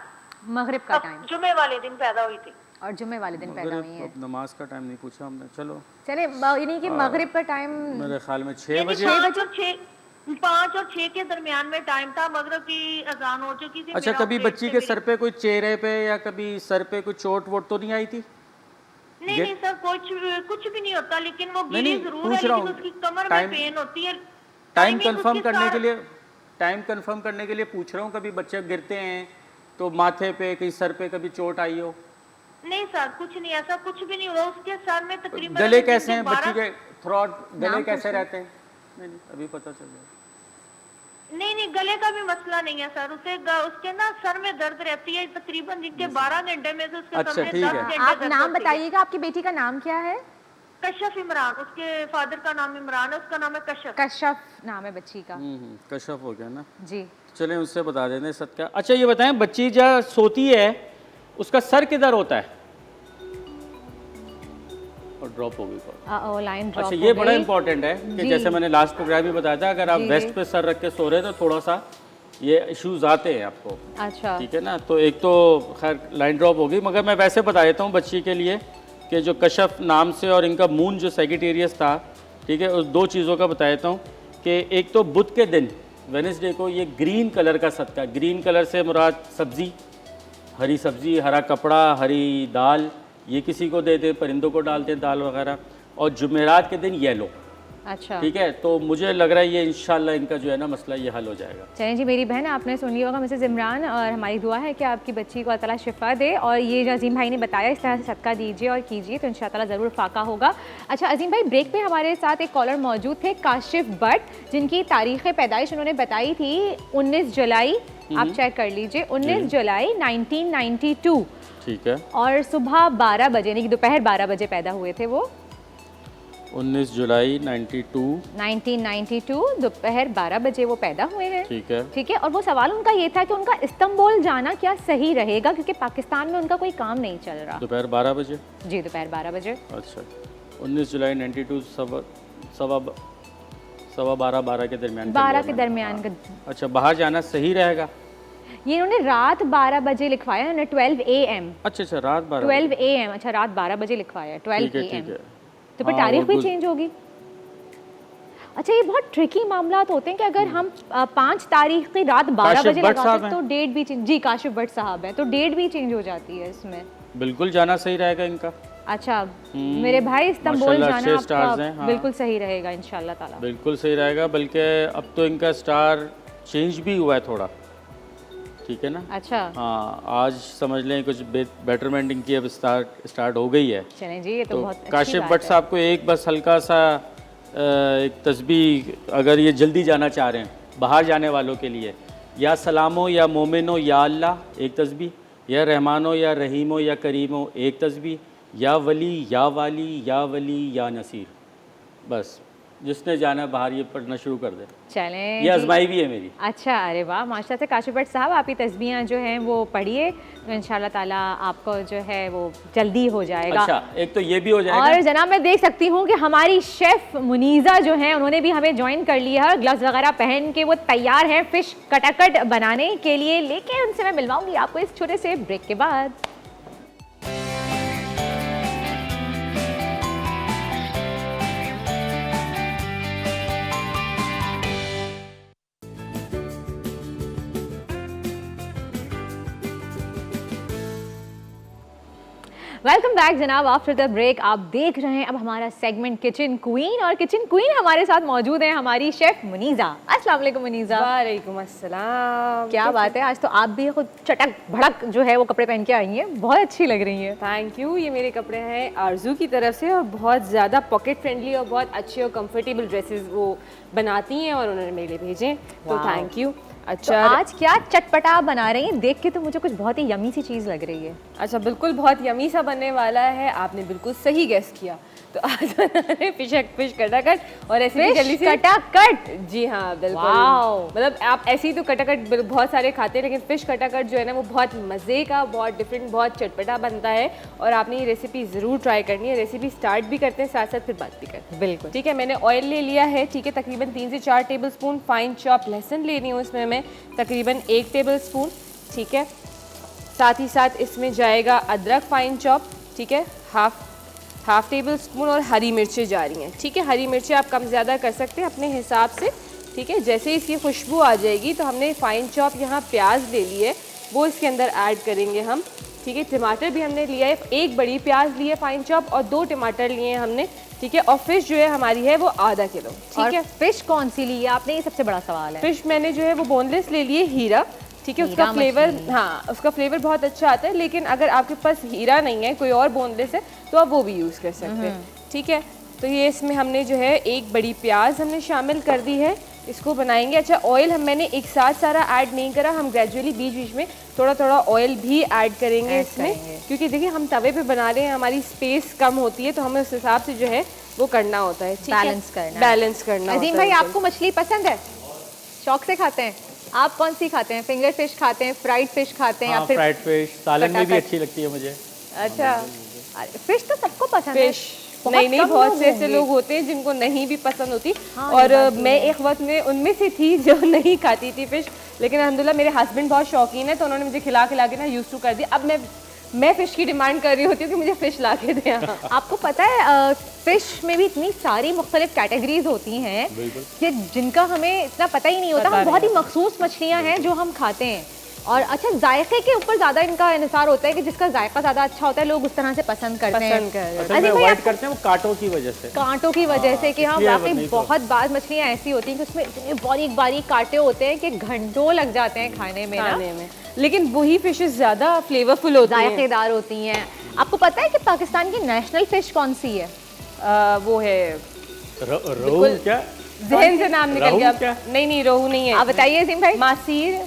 मगरिब का टाइम, जुमे वाले दिन पैदा हुई थी। और जुमे वाले दिन पैदा हुई है। नमाज का टाइम नहीं पूछा हमने, चलो चले, यानी कि मगरिब का टाइम मेरे ख्याल में 6 बजे, 5 और 6 के दरमियान में टाइम था, मगरिब की अजान हो चुकी थी। अच्छा, कभी बच्ची के सर पे कोई चेहरे पे या कभी सर पे कोई चोट वोट तो नहीं आई थी? नहीं सर, कुछ भी नहीं होता, लेकिन वो गिरी जरूर है, लेकिन उसकी कमर में पेन होती है। टाइम कंफर्म करने के लिए पूछ रहा हूँ, कभी बच्चे गिरते हैं तो माथे पे, कहीं सर पे कभी चोट आई हो? नहीं सर, कुछ नहीं, ऐसा कुछ भी नहीं हुआ। उसके सर में तकरीबन गले कैसे हैं बच्ची के? थ्रोट, गले कैसे रहते हैं? नहीं, अभी पता चल जाएगा। नहीं, गले का भी मसला नहीं है सर। उसके ना सर में दर्द रहती है तकरीबन दिन के 12 घंटे में से उसके अच्छा, सर में ठीक 10 है। घंटे आप दर्द नाम होती है। बताइएगा, आपकी बेटी का नाम क्या है? कश्यफ इमरान, उसके फादर का नाम इमरान है, उसका नाम है कश्यफ। कश्यफ नाम है बच्ची का। कश्यफ हो गया ना जी, चलें उससे बता देते हैं सदका। अच्छा, ये बताएं, बच्ची जब सोती है उसका सर किधर होता है? और ड्रॉप हो गई लाइन ड्रॉप। अच्छा, ये बड़ा इंपॉर्टेंट है कि जैसे मैंने लास्ट प्रोग्राम में बताया था, अगर आप वेस्ट पे सर रख के सो रहे हैं तो थोड़ा सा ये इश्यूज आते हैं आपको। अच्छा, ठीक है ना। तो एक तो खैर लाइन ड्रॉप होगी, मगर मैं वैसे बता देता हूँ बच्ची के लिए कि जो कशफ नाम से और इनका मून जो सेगिटेरियस था, ठीक है, उस दो चीज़ों का बता देता हूँ कि एक तो बुध के दिन वेडनेसडे को ये ग्रीन कलर का सदका, ग्रीन कलर से मुराद सब्ज़ी, हरी सब्ज़ी, हरा कपड़ा, हरी दाल, ये किसी को देते हैं, परिंदों को डालते हैं दाल वगैरह। और जुमेरात के दिन येलो, अच्छा, ठीक है। तो मुझे लग रहा है ये इंशाल्लाह इनका जो है ना मसला ये हल हो जाएगा। चलें जी, मेरी बहन आपने सुन लिया होगा मिसेस इमरान, और हमारी दुआ है कि आपकी बच्ची को अल्लाह ताला शिफा दे, और ये जो अजीम भाई ने बताया इस तरह से सदका दीजिए और कीजिए तो इंशाअल्लाह ज़रूर फाका होगा। अच्छा अजीम भाई, ब्रेक पे हमारे साथ एक कॉलर मौजूद थे, काशिफ भट्ट, जिनकी तारीख़ पैदाइश उन्होंने बताई थी 19 जुलाई, आप चेक कर लीजिए, 19 जुलाई 1992, ठीक है। और सुबह 12 बजे यानी कि दोपहर 12 बजे पैदा हुए थे वो। 19 जुलाई 1992 दोपहर 12 बजे वो पैदा हुए हैं। ठीक है, ठीक है। और वो सवाल उनका ये था कि उनका इस्तांबुल जाना क्या सही रहेगा, क्योंकि पाकिस्तान में उनका कोई काम नहीं चल रहा। दोपहर 12 बजे। जी, दोपहर 12 बजे। अच्छा, 19 जुलाई 92 सवा 12 के दरमियान। 12 के दरमियान। अच्छा, बाहर जाना सही रहेगा। ये इन्होंने रात 12 बजे लिखवाया है, 12 AM। अच्छा, रात 12 12 AM। अच्छा, रात 12 बजे लिखवाया है, 12 AM। तो फिर हाँ, तारीख भी वो चेंज होगी। अच्छा, ये बहुत ट्रिकी मामलात होते हैं कि अगर हम 5 तारीख की रात 12 काशिफ बजे भट्ट लगाते साहब हैं तो डेट भी चेंज। जी, काशिफ भट्ट साहब हैं, तो डेट भी चेंज हो जाती है इसमें। बिल्कुल जाना सही रहेगा इनका। अच्छा, मेरे भाई इस्तांबुल माशाल्लाह जाना अच्छे स्टार्स आपका हैं, हाँ। बिल्कुल सही रहेगा इंशाल्लाह ताला। बिल्कुल सही रहेगा, बल्कि अब तो इनका स्टार चेंज भी हुआ है थोड़ा, ठीक है ना। अच्छा, हाँ, आज समझ लें कुछ बेटरमेंट इनकी अब स्टार्ट हो गई है। चलें जी, ये तो बहुत अच्छी काशिफ बात भट्ट है। साहब को एक बस हल्का सा एक तस्बीह, अगर ये जल्दी जाना चाह रहे हैं बाहर जाने वालों के लिए, या सलामो या मोमिनो या अल्लाह एक तस्बीह, या रहमानो या रहीमो या करीमो एक तस्बीह, या वली या वाली या वली या नसीर। बस जिसने जाना बाहर ये पढ़ना शुरू कर दे। चलें ये जी। आजमाई भी है मेरी। अच्छा, अरे वाह, माशाल्लाह से काशिफ भट्ट साहब, आप ही तस्बीहां जो हैं वो पढ़िए तो इंशाल्लाह ताला आपको जो है वो जल्दी हो जाएगा। अच्छा, एक तो ये भी हो जाएगा। और जनाब मैं देख सकती हूँ कि हमारी शेफ़ मुनीज़ा जो हैं उन्होंने भी हमें ज्वाइन कर लिया है, ग्लव्स वगैरह पहन के वो तैयार हैं फ़िश कटाकट बनाने के लिए, लेकिन उनसे मैं मिलवाऊंगी आपको इस छोटे से ब्रेक के बाद। वेलकम बैक जनाब, आफ्टर द ब्रेक आप देख रहे हैं अब हमारा सेगमेंट किचन क्वीन, और किचन क्वीन हमारे साथ मौजूद है हमारी शेफ मुनीज़ा। अस्सलाम वालेकुम मुनीज़ा। वालेकुम अस्सलाम। क्या बात है, आज तो आप भी खुद चटक भड़क जो है वो कपड़े पहन के आई हैं, बहुत अच्छी लग रही हैं। Thank you. ये मेरे कपड़े हैं आरजू की तरफ से, और बहुत ज़्यादा पॉकेट फ्रेंडली और बहुत अच्छे और कंफर्टेबल ड्रेसेस वो बनाती हैं और उन्होंने मेरे लिए भेजे, तो थैंक यू। अच्छा, तो आज क्या चटपटा बना रही हैं? देख के तो मुझे कुछ बहुत ही यमी सी चीज़ लग रही है। अच्छा, बिल्कुल बहुत यमी सा बनने वाला है, आपने बिल्कुल सही गेस किया। तो आज बना रहे फिश कटाकट, और ऐसे ही जल्दी से कटाकट। जी हाँ, बिल्कुल। वाओ। मतलब आप ऐसे ही तो कटाकट बहुत सारे खाते हैं, लेकिन फ़िश कटाकट जो है ना वो बहुत मज़े का, बहुत डिफरेंट, बहुत चटपटा बनता है, और आपने ये रेसिपी ज़रूर ट्राई करनी है। रेसिपी स्टार्ट भी करते हैं, साथ साथ फिर बात भी करते हैं। बिल्कुल। ठीक है, मैंने ऑयल ले लिया है, ठीक है, तकरीबन 3 से 4 टेबल स्पून। फाइन चॉप लहसुन ले रही हूँ, इसमें मैं तकरीबन 1 टेबल स्पून, ठीक है। साथ ही साथ इसमें जाएगा अदरक फाइन चॉप, ठीक है, हाफ टेबल स्पून, और हरी मिर्चें जा रही हैं, ठीक है। हरी मिर्चें आप कम ज़्यादा कर सकते हैं अपने हिसाब से, ठीक है। जैसे ही इसकी खुशबू आ जाएगी तो हमने फाइन चॉप यहाँ प्याज ले ली है, वो इसके अंदर ऐड करेंगे हम, ठीक है। टमाटर भी हमने लिया है, 1 बड़ी प्याज ली है फाइन चॉप, और 2 टमाटर लिए हैं हमने, ठीक है। और फिश जो है हमारी है वो आधा किलो, ठीक है। फिश कौन सी ली है आपने, ये सबसे बड़ा सवाल है। फिश मैंने जो है वो बोनलेस ले लिए, हीरा, ठीक है। उसका फ्लेवर, हाँ, उसका फ्लेवर बहुत अच्छा आता है, लेकिन अगर आपके पास हीरा नहीं है, कोई और बोनलेस है, तो आप वो भी यूज़ कर सकते हैं, ठीक है। तो ये इसमें हमने जो है 1 बड़ी प्याज हमने शामिल कर दी है, इसको बनाएंगे। अच्छा, ऑयल मैंने एक साथ सारा ऐड नहीं करा, हम ग्रेजुअली बीच बीच में थोड़ा थोड़ा ऑयल भी ऐड करेंगे इसमें, क्योंकि देखिए हम तवे पे बना रहे हैं, हमारी स्पेस कम होती है, तो हमें उस हिसाब से जो है वो करना होता है, ठीक है, बैलेंस करना। अजीम भाई, आपको मछली पसंद है? शौक से खाते हैं? आप कौन सी खाते हैं? फिंगर फिश खाते हैं, फ्राइड फिश खाते हैं, या फिर फ्राइड फिश सालन में भी अच्छी लगती है मुझे। अच्छा, फिश तो सबको पसंद है। फिश नहीं, बहुत से ऐसे लोग होते हैं जिनको नहीं भी पसंद होती, और मैं एक वक्त में उनमें से थी जो नहीं खाती थी फिश, लेकिन अल्हम्दुलिल्लाह मेरे हस्बैंड बहुत शौकीन है, तो उन्होंने मुझे खिला खिला के ना यूज टू कर दिया। अब मैं फ़िश की डिमांड कर रही होती हूँ कि मुझे फ़िश ला के दें। आपको पता है फ़िश में भी इतनी सारी मुख्तलिफ कैटेगरीज होती हैं कि जिनका हमें इतना पता ही नहीं होता। हम बहुत ही मखसूस मछलियाँ हैं जो हम खाते हैं, और अच्छा जायके के ऊपर ज़्यादा इनका इन्हिसार होता है कि जिसका जायका ज़्यादा अच्छा होता है लोग उस तरह से पसंद करते हैं। असल में अवॉइड करते हैं वो कांटों की वजह से, कांटों की वजह से कि हाँ इसलिए वाकई नहीं तो। बहुत बार मछलियाँ ऐसी होती हैं कि उसमें इतने बारीक बारीक कांटे होते हैं कि घंटों लग जाते हैं खाने में ना, लेकिन वही फिशेस ज़्यादा फ्लेवरफुल होती हैं, जायकेदार होती हैं। आपको पता है कि पाकिस्तान की नेशनल फिश कौन सी है? वो है रोहू क्या? जहन से नाम निकल रोहू गया। क्या? नहीं रोहू नहीं है। आप बताइए अजीम भाई। मासीर।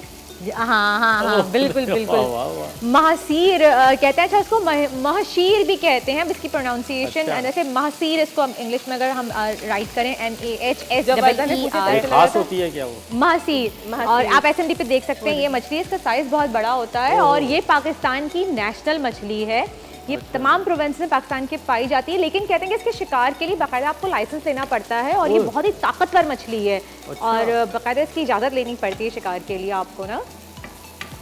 हाँ बिल्कुल बिल्कुल। वाह, वाह, वाह। महासीर कहते हैं। अच्छा इसको महशीर भी कहते हैं, अब इसकी प्रोनाउंसिएशन जैसे महासीर, इसको हम इंग्लिश में अगर हम राइट करें NAHSEER खास होती है क्या वो? महासीर। और आप SMD पे देख सकते हैं ये मछली, इसका साइज बहुत बड़ा होता है और ये पाकिस्तान की नेशनल मछली है। ये तमाम प्रोविंस में पाकिस्तान के पाई जाती है, लेकिन कहते हैं कि इसके शिकार के लिए बाकायदा आपको लाइसेंस लेना पड़ता है और ये बहुत ही ताकतवर मछली है और बाकायदा इसकी इजाज़त लेनी पड़ती है शिकार के लिए आपको ना।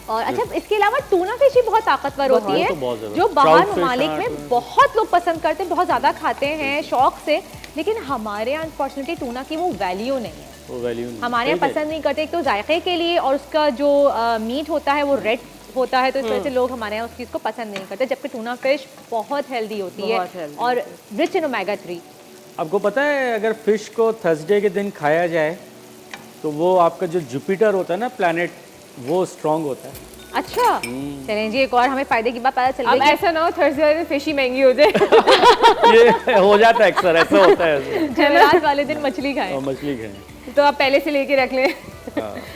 और अच्छा इसके अलावा टूना फिश भी बहुत ताकतवर होती है जो बाहर ममालिक में बहुत लोग पसंद करते हैं, बहुत ज़्यादा खाते हैं शौक से, लेकिन हमारे यहाँ अनफॉर्चुनेटली टूना की वो वैल्यू नहीं है। हमारे यहाँ पसंद नहीं करते, एक तो जायके के लिए और उसका जो मीट होता है वो रेड होता है, तो इस वजह से लोग हमारे यहाँ उस चीज़ को पसंद नहीं करते, जबकि टूना फिश बहुत हेल्दी होती है और रिच इन ओमेगा 3। आपको पता है अगर फिश को थर्सडे के दिन खाया जाए तो वो आपका जो जुपिटर होता है ना प्लैनेट, वो स्ट्रांग होता है। अच्छा चलें जी, एक और हमें फायदे की बात पता चल अब गई। ऐसा ना हो थर्सडे वाले दिन फिश ही महंगी हो जाए। ये हो जाता है अक्सर, ऐसा होता है। जमेरात वाले दिन मछली खाएं। मछली खाएं तो आप पहले से लेके रख लें।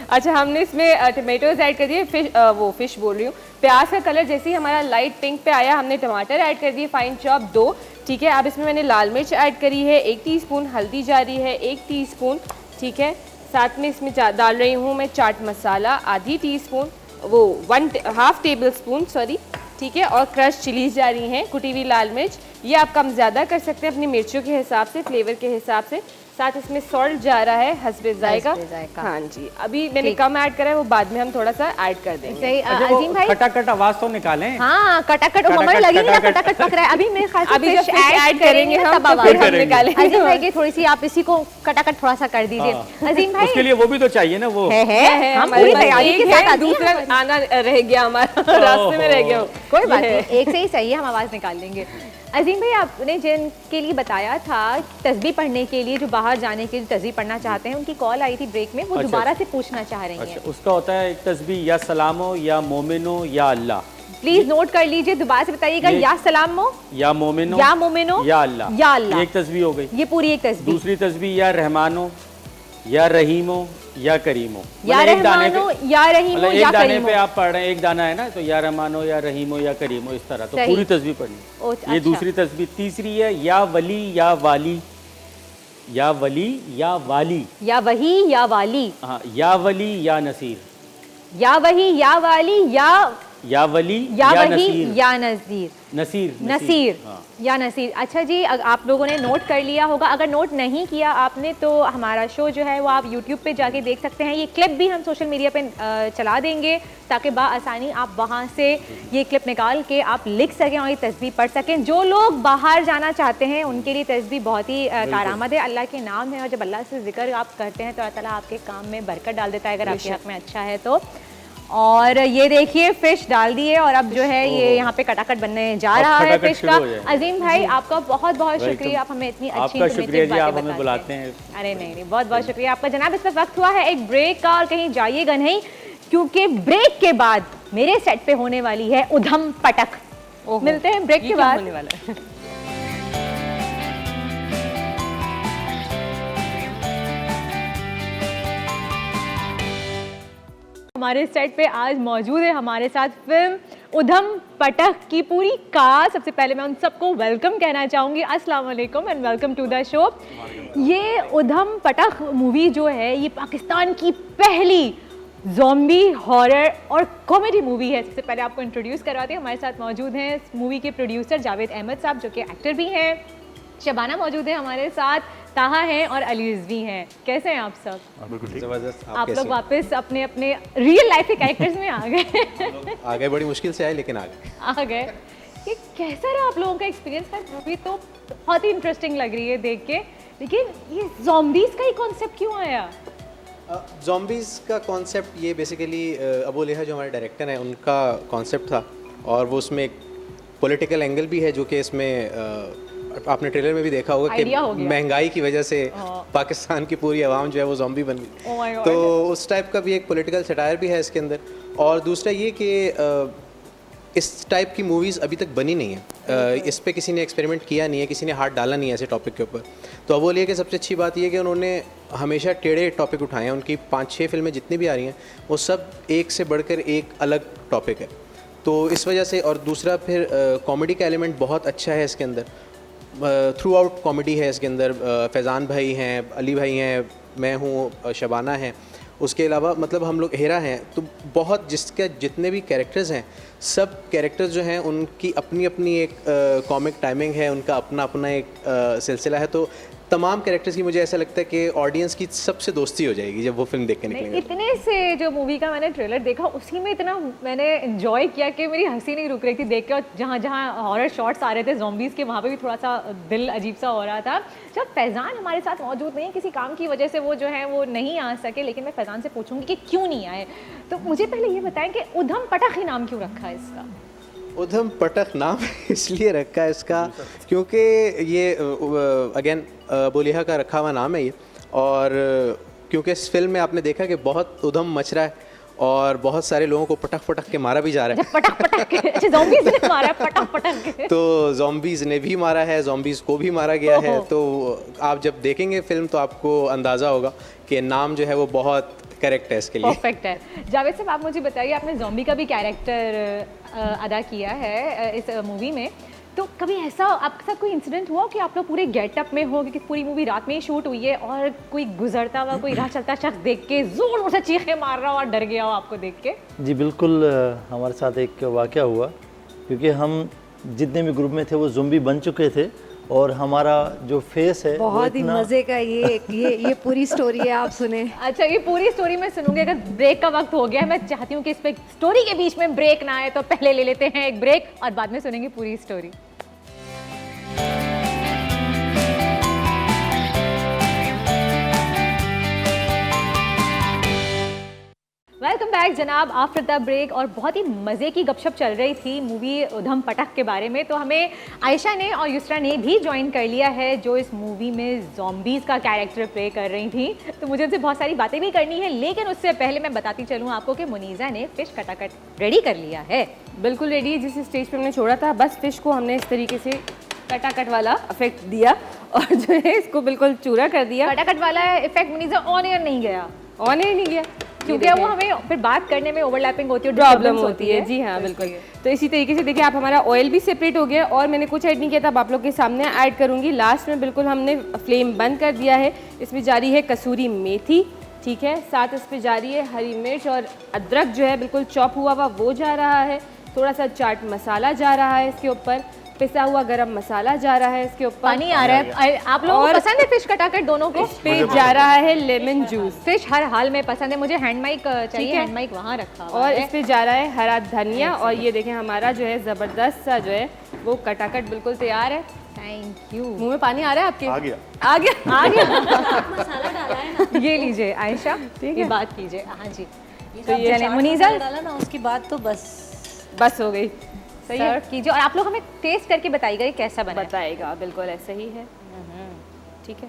अच्छा हमने इसमें टमाटोज ऐड कर दिए, फिश बोल रही हूँ, प्याज का कलर जैसे ही हमारा लाइट पिंक पे आया हमने टमाटर ऐड कर दिए फाइन चॉप 2, ठीक है। अब इसमें मैंने लाल मिर्च ऐड करी है 1 टीस्पून, हल्दी जा रही है 1 टीस्पून, ठीक है। साथ में इसमें डाल रही हूँ मैं चाट मसाला आधी टीस्पून, वो 1/2 टेबल स्पून सॉरी, ठीक है। और क्रश चिलीज जा रही हैं, कुटी हुई लाल मिर्च, ये आप कम ज़्यादा कर सकते हैं अपनी मिर्चों के हिसाब से, फ्लेवर के हिसाब से। साथ इसमें सॉल्ट जा रहा है हस्बे जायका। हाँ जी, अभी मैंने कम ऐड करा है, वो बाद में हम थोड़ा सा ऐड कर देंगे। सही अजीम भाई खटाखट आवाज तो निकालें। हाँ कटाकट हमारे लगी ना कटाकट पक रहा है। अभी मेरे ख्याल से अभी जब फिश ऐड करेंगे हम तब तो फिर हम निकालेंगे। अजीम भाई की थोड़ी सी आप इसी को कटाकट थोड़ा सा कर दीजिए। अजीम भाई उसके लिए वो भी तो चाहिए ना, वो है हम पूरी तैयारी के साथ आती दूसरा हैं। आना रह गया हमारा, रास्ते में रह गया। कोई बात नहीं, एक से ही सही है, हम आवाज़ निकाल लेंगे। अजीम भाई आपने जिनके लिए बताया था तस्बीह पढ़ने के लिए, जो बाहर जाने के लिए तस्बीह पढ़ना चाहते हैं, उनकी कॉल आई थी ब्रेक में, वो दोबारा से पूछना चाह रही हैं। अच्छा उसका होता है एक तस्बीह या सलामो या मोमिनो या अल्लाह। प्लीज नोट कर लीजिए, दोबारा से बताइएगा। या सलामो या मोमिनो या अल्लाह, या अल्लाह, एक तस्बीह हो गई। ये पूरी एक तस्बीह। दूसरी तस्बीह या रहमानो या रहीमो या करीमो, या रहमानो या रहीमो या एक दाने करीमो। पे आप पढ़ रहे हैं, एक दाना है ना, तो या रहमानो या रहीमो या करीमो, इस तरह तो सही। पूरी तस्बीह पढ़नी। अच्छा। ये दूसरी तस्बीह। तीसरी है या वली या वाली, या वली या वाली, या वही या वाली, हाँ या वली या नसीर, या वही या वाली या वली या या वही नसीर, या नज़ीर, नसीर हाँ। या नसीर। अच्छा जी, आप लोगों ने नोट कर लिया होगा। अगर नोट नहीं किया आपने तो हमारा शो जो है वो आप YouTube पे जाके देख सकते हैं। ये क्लिप भी हम सोशल मीडिया पे चला देंगे ताकि बाआसानी आप वहाँ से ये क्लिप निकाल के आप लिख सकें और ये तस्बीह पढ़ सकें। जो लोग बाहर जाना चाहते हैं उनके लिए तस्बीह बहुत ही कारआमद है, अल्लाह के नाम है, और जब अल्लाह से जिक्र आप करते हैं तो अल्लाह ताला आपके काम में बरकत डाल देता है अगर आपके हक़ में अच्छा है तो। और ये देखिए फिश डाल दी है और अब जो है ये यहाँ पे कटाकट बनने जा रहा है फिश का। अजीम भाई आपका बहुत बहुत शुक्रिया, आप हमें इतनी अच्छी शुक्रिया जी, आप हमें बुलाते हैं। अरे नहीं बहुत बहुत शुक्रिया आपका जनाब। इस वक्त हुआ है एक ब्रेक का और कहीं जाइएगा नहीं, क्योंकि ब्रेक के बाद मेरे सेट पे होने वाली है उधम पटक। मिलते हैं ब्रेक के बाद। होने वाला है। हमारे सेट पे आज मौजूद है हमारे साथ फिल्म उधम पटक की पूरी कास्ट। सबसे पहले मैं उन सबको वेलकम कहना चाहूँगी, अस्सलाम वालेकुम and welcome to the show. ये उधम पटक मूवी जो है ये पाकिस्तान की पहली ज़ॉम्बी हॉरर और कॉमेडी मूवी है। सबसे पहले आपको इंट्रोड्यूस करवाते हैं, हमारे साथ मौजूद हैं इस मूवी के प्रोड्यूसर जावेद अहमद साहब जो कि एक्टर भी हैं, शबाना मौजूद है हमारे साथ, ताहा हैं और अली रिजवी हैं। कैसे हैं आप सब? बिल्कुल ठीक। ज़बरदस्त। आप लोग वापस अपने अपने रियल लाइफ के कैरेक्टर्स में आ गए। आ गए, बड़ी मुश्किल से आए लेकिन आ गए। आ गए। ये कैसा रहा आप लोगों का एक्सपीरियंस? है मूवी तो बहुत ही इंटरेस्टिंग लग रही है देख के, लेकिन ये ज़ॉम्बीज़ का ही कॉन्सेप्ट क्यों आया? ज़ॉम्बीज़ का कॉन्सेप्ट ये बेसिकली अबू लेहा जो हमारे डायरेक्टर हैं उनका कॉन्सेप्ट था, और वो उसमें एक पॉलिटिकल एंगल भी है जो कि इसमें आपने ट्रेलर में भी देखा होगा कि महंगाई की वजह से पाकिस्तान की पूरी आवाम जो है वो ज़ॉम्बी बन गई। तो उस टाइप का भी एक पॉलिटिकल सटायर भी है इसके अंदर। और दूसरा ये कि इस टाइप की मूवीज़ अभी तक बनी नहीं है, इस पे किसी ने एक्सपेरिमेंट किया नहीं है, किसी ने हाथ डाला नहीं है ऐसे टॉपिक के ऊपर। तो अब वो लिए कि सबसे अच्छी बात ये कि उन्होंने हमेशा टेढ़े टॉपिक उठाए हैं। उनकी 5-6 फिल्में जितनी भी आ रही हैं वो सब एक से बढ़कर एक अलग टॉपिक है। तो इस वजह से, और दूसरा फिर कॉमेडी का एलिमेंट बहुत अच्छा है इसके अंदर, थ्रू आउट कॉमेडी है इसके अंदर। फैज़ान भाई हैं, अली भाई हैं, मैं हूँ, शबाना है, उसके अलावा मतलब हम लोग हेरा हैं। तो बहुत जिसके जितने भी कैरेक्टर्स हैं, सब कैरेक्टर्स जो हैं उनकी अपनी अपनी एक कॉमिक टाइमिंग है, उनका अपना अपना एक सिलसिला है। तो तमाम कैरेक्टर्स की मुझे ऐसा लगता है कि ऑडियंस की सबसे दोस्ती हो जाएगी जब वो फिल्म देख के निकलेंगे। इतने से जो मूवी का मैंने ट्रेलर देखा उसी में इतना मैंने एंजॉय किया कि मेरी हंसी नहीं रुक रही थी देख के, और जहाँ जहाँ हॉरर शॉट्स आ रहे थे ज़ॉम्बीज़ के, वहाँ पे भी थोड़ा सा दिल अजीब सा हो रहा था। जब फैज़ान हमारे साथ मौजूद नहीं, किसी काम की वजह से वो जो है वो नहीं आ सके, लेकिन मैं फैज़ान से पूछूंगी कि क्यों नहीं आए। तो मुझे पहले ये बताएं कि उधम पटक ही नाम क्यों रखा है इसका? उधम पटक नाम इसलिए रखा है इसका क्योंकि ये अगेन अबू लेहा का रखा हुआ नाम है ये, और क्योंकि इस फिल्म में आपने देखा कि बहुत उधम मच रहा है और बहुत सारे लोगों को पटक पटक के मारा भी जा रहा है। पटक पटक के, अच्छा ज़ॉम्बीज़ ने मारा है पटक पटक के। तो ज़ॉम्बीज़ ने भी मारा है, ज़ॉम्बीज़ को भी मारा गया है। तो आप जब देखेंगे फिल्म तो आपको अंदाज़ा होगा कि नाम जो है वो बहुत करेक्ट है इसके लिए। परफेक्ट है। जावेद साहब आप मुझे बताइए, आपने ज़ॉम्बी का भी कैरेक्टर अदा किया है इस मूवी में, तो कभी ऐसा आपके साथ कोई इंसिडेंट हुआ कि आप लोग पूरे गेटअप में हो, क्योंकि पूरी मूवी रात में ही शूट हुई है, और कोई गुजरता हुआ कोई राह चलता शख्स देख के जोर से चीखें मार रहा हो और डर गया हो आपको देख के? जी बिल्कुल, हमारे साथ एक वाक़या हुआ, क्योंकि हम जितने भी ग्रुप में थे वो ज़ॉम्बी बन चुके थे, और हमारा जो फेस है बहुत ही मजे का ये पूरी स्टोरी है, आप सुने। अच्छा, ये पूरी स्टोरी मैं सुनूंगी। अगर ब्रेक का वक्त हो गया है, मैं चाहती हूँ कि इस पे स्टोरी के बीच में ब्रेक ना आए, तो पहले ले लेते हैं एक ब्रेक और बाद में सुनेंगे पूरी स्टोरी। वेलकम बैक जनाब आफ्टर द ब्रेक, और बहुत ही मज़े की गपशप चल रही थी मूवी उधम पटक के बारे में। तो हमें आयशा ने और युसरा ने भी ज्वाइन कर लिया है, जो इस मूवी में ज़ॉम्बीज़ का कैरेक्टर प्ले कर रही थी। तो मुझे उनसे बहुत सारी बातें भी करनी है, लेकिन उससे पहले मैं बताती चलूँ आपको कि मुनीज़ा ने फ़िश कटाकट रेडी कर लिया है। बिल्कुल रेडी है, जिस स्टेज पर हमने छोड़ा था, बस फ़िश को हमने इस तरीके से कटाकट वाला इफेक्ट दिया और जो है इसको बिल्कुल चूरा कर दिया। कटाकट वाला इफेक्ट मुनीज़ा ऑन एयर नहीं गया, ऑन एयर नहीं गया, क्योंकि वो हमें फिर बात करने में ओवरलैपिंग होती है, प्रॉब्लम होती है। जी हाँ बिल्कुल। तो इसी तरीके से देखिए आप, हमारा ऑयल भी सेपरेट हो गया, और मैंने कुछ ऐड नहीं किया था, अब आप लोग के सामने ऐड करूँगी। लास्ट में बिल्कुल हमने फ्लेम बंद कर दिया है। इसमें जारी है कसूरी मेथी, ठीक है, साथ इस पर जारी है हरी मिर्च और अदरक जो है बिल्कुल चॉप हुआ हुआ वो जा रहा है, थोड़ा सा चाट मसाला जा रहा है इसके ऊपर, पिसा हुआ गरम मसाला जा रहा है इसके ऊपर, पानी आ रहा है। आप लोगों को पसंद है फिश कटाकट दोनों को? इस पे जा रहा है लेमन जूस। फिश हर हाल में पसंद है मुझे। हैंड माइक चाहिए, हैंड माइक वहाँ रखा हुआ और है। इस पे जा रहा है हरा धनिया, और ये देखें हमारा जो है ज़बरदस्त सा जो है वो कटाकट बिल्कुल तैयार है। Thank you. मुंह में पानी आ रहा है आपके? आ गया आ गया आ गया। मसाला डाला है ना, ये लीजिए आयशा, ठीक ये है, बात कीजिए। हाँ जी, तो ये चलें, मुनीज़ा डाला ना, उसके बाद तो बस हो गई। सही है, सर्व कीजिए, और आप लोग हमें टेस्ट करके बताइएगा ये कैसा बना है। बताएगा बिल्कुल ऐसा ही है। ठीक है,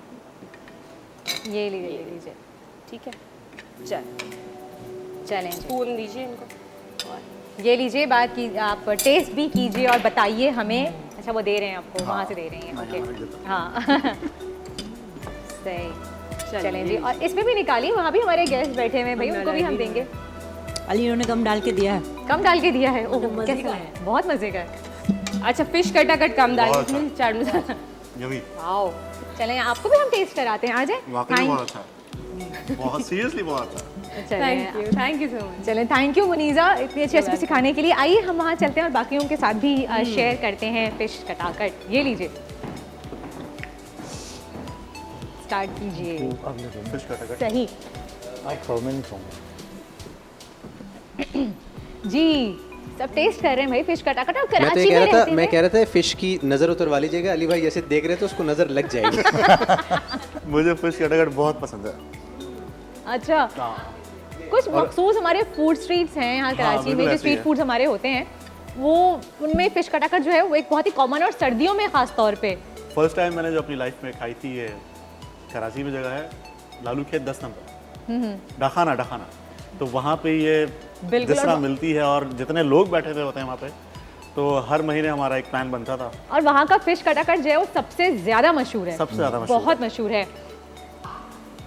ये लीजिए, ठीक है, चलें जी। स्पून दीजिए इनको, ये लीजिए, बात की आप टेस्ट भी कीजिए और बताइए हमें। अच्छा वो दे रहे हैं आपको, वहाँ से दे रही हैं, ओके हाँ सही। चलें जी, और इसमें भी निकालिए, वहाँ भी हमारे गेस्ट बैठे हुए हैं भाई, उनको भी हम देंगे। अली उन्होंने कम डाल के दिया है, कम डाल के दिया है। ओह मज़े कैसा का है, बहुत मज़े का है। अच्छा फिश कटाकट कम डालिए इसमें, चाट मसाला। वाओ, चलें आपको भी हम टेस्ट कराते हैं, आ जाए। बहुत अच्छा, बहुत सीरियसली बहुत अच्छा। Thank you so much. चलें, थैंक यू मुनीज़ा इतनी अच्छी रेसिपी सिखाने के लिए। आइए हम वहाँ चलते हैं और बाकियों के साथ भी शेयर करते हैं फिश कटाकट। ये लीजिए, स्टार्ट कीजिए। फिश कटाकट सही आप खाओ, मैं नहीं खाऊंगा। जी, सब टेस्ट कर रहे हैं भाई फिश कटाकट। और मैं तो कराची ये में कह रहा था रहते मैं थे। कह रहा था फिश की नज़र उतरवा लीजिएगा, अली भाई जैसे देख रहे तो उसको नज़र लग जाएगी। मुझे फिश कटाकट बहुत पसंद है। अच्छा, कुछ मखसूस हमारे फूड स्ट्रीट्स हैं यहाँ कराची बिल्कुल में, जो ऐसे ही स्ट्रीट है। फूड्स हमारे होते हैं, वो उनमें फिश कटाकट जो है वो एक बहुत ही कॉमन, और सर्दियों में खास तौर पे। फर्स्ट टाइम मैंने जो अपनी लाइफ में खाई थी, ये कराची में जगह है लालू खेत 10 नंबर, डाखाना। तो वहाँ पे ये बिल्कुल, जिस तरह और मिलती है और जितने लोग बैठे हुए होते हैं वहाँ पे, तो हर महीने हमारा एक प्लान बनता था। और वहाँ का फिश कटाकट जो है वो सबसे ज़्यादा मशहूर है, सबसे ज़्यादा मशहूर बहुत मशहूर है।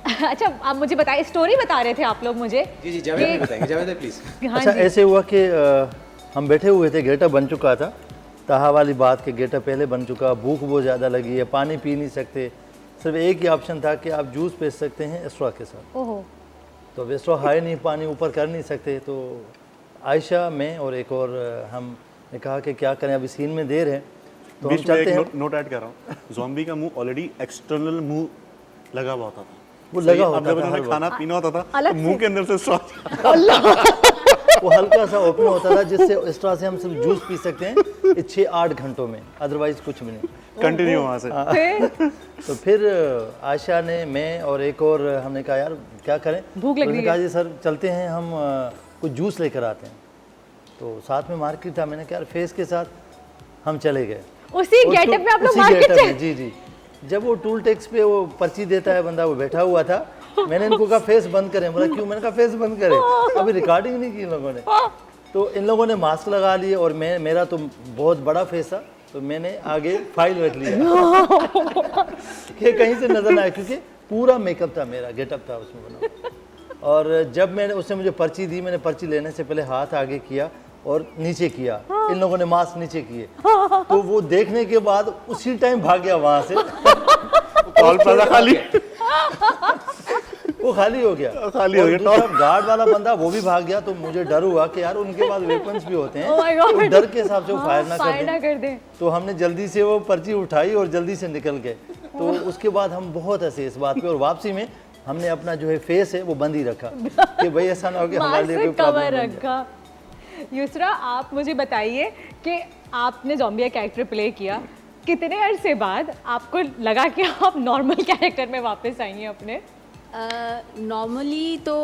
अच्छा, आप मुझे बताइए, स्टोरी बता रहे थे आप लोग मुझे। जी जावेद भाई बताएंगे, जावेद भाई प्लीज़। हाँ अच्छा, जी। ऐसे हुआ कि हम बैठे हुए थे, गेटअप बन चुका था, तहा वाली बात के गेटअप पहले बन चुका, भूख बहुत ज़्यादा लगी है, पानी पी नहीं सकते, सिर्फ एक ही ऑप्शन था कि आप जूस पी सकते हैं स्ट्रॉ के साथ। ओहो, तो अब स्ट्रॉ है नहीं, पानी ऊपर कर नहीं सकते, तो आयशा, मैं और एक और हम ने कहा कि क्या करें, अभी सीन में देर है तो हम बीच में चलते एक हैं। नोट ऐड कर रहा हूँ, ज़ॉम्बी का मुंह ऑलरेडी एक्सटर्नल मुंह लगा हुआ होता था। वो लगा अब होता जब था इन्होंने हर खाना पीना होता था अलग तो मुंह से। के अंदर से straw वो हल्का सा ओपन होता था, जिससे स्ट्रॉ से हम सिर्फ जूस पी सकते हैं 6-8 घंटों में, अदरवाइज कुछ भी नहीं। कंटिन्यू वहाँ से। तो फिर आयशा ने, मैं और एक और, हमने कहा यार क्या करें, भूख लग उसने रही कहा है। जी सर चलते हैं हम कुछ जूस लेकर आते हैं। तो साथ में मार्केट था, मैंने कहा यार फेस के साथ हम चले गए। उसी और गेटअप में आप लोग उसी मार्केट getup चले। में, जी जी। जब वो टूल टैक्स पे वो पर्ची देता है बंदा, वो बैठा हुआ था, मैंने इनको कहा फेस बंद करें, बोला क्यों, मैंने कहा फेस बंद करें, अभी रिकॉर्डिंग नहीं की इन लोगों ने। तो इन लोगों ने मास्क लगा लिए और मेरा तो बहुत बड़ा फेस था, तो मैंने आगे फाइल रख लिया कि कहीं से नजर ना आए, क्योंकि पूरा मेकअप था मेरा, गेटअप था उसमें बना। और जब मैंने, उसने मुझे पर्ची दी, मैंने पर्ची लेने से पहले हाथ आगे किया और नीचे किया, इन लोगों ने मास्क नीचे किए, तो वो देखने के बाद उसी टाइम भाग गया वहां से। टॉल प्लाजा खाली, वो खाली हो गया, खाली हो और गया। दूसरा गार्ड वाला बंदा वो भी भाग गया। तो मुझे डर हुआ कि यार उनके पास वेपन्स भी होते हैं, Oh my God. तो डर के हिसाब से वो हाँ, फायर ना फायर ना कर कर दें। दें। तो हमने जल्दी से वो पर्ची उठाई और जल्दी से निकल गए। तो उसके बाद हम बहुत हंसे इस बात पे, और वापसी में हमने अपना जो है फेस है वो बंद ही रखा कि भाई ऐसा ना हो कि हमारे लिए कोई मास्क कवर प्रॉब्लम रखा। युसरा, आप मुझे बताइए कि आपने ज़ॉम्बी कैरेक्टर प्ले किया, कितने अरसे बाद आपको लगा कि आप नॉर्मल कैरेक्टर में वापस आई हैं अपने? नॉर्मली तो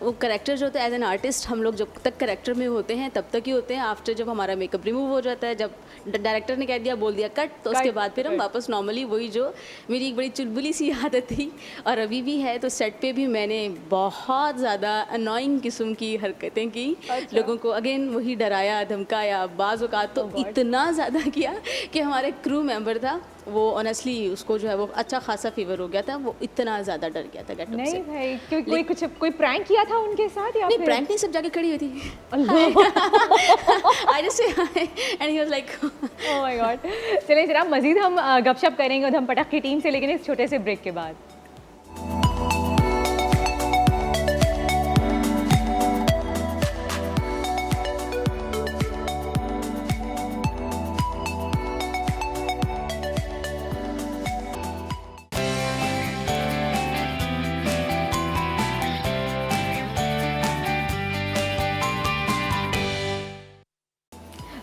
वो करेक्टर जो होता है एज एन आर्टिस्ट, हम लोग जब तक करेक्टर में होते हैं तब तक ही होते हैं। आफ्टर जब हमारा मेकअप रिमूव हो जाता है, जब डायरेक्टर ने कह दिया, बोल दिया कट, तो उसके बाद फिर हम वापस नॉर्मली वही, जो मेरी एक बड़ी चुलबुली सी आदत थी और अभी भी है। तो सेट पे भी मैंने बहुत ज़्यादा अनोइंग किस्म की हरकतें की, लोगों को अगेन वही डराया धमकाया, बाज़ औक़ात तो इतना ज़्यादा किया कि हमारा एक क्रू मेंबर था, वो ऑनेस्टली उसको जो है वो अच्छा खासा फीवर हो गया था, वो इतना ज़्यादा डर गया था गेटअप से। नहीं भाई, कोई प्रैंक किया था उनके साथ या नहीं, फिर? प्रैंक नहीं, सब जाके खड़ी हुई थी। I just say hi and he was like oh my God. चलिए जरा मजीद हम गपशप करेंगे उधम पटक की टीम से, लेकिन इस छोटे से ब्रेक के बाद।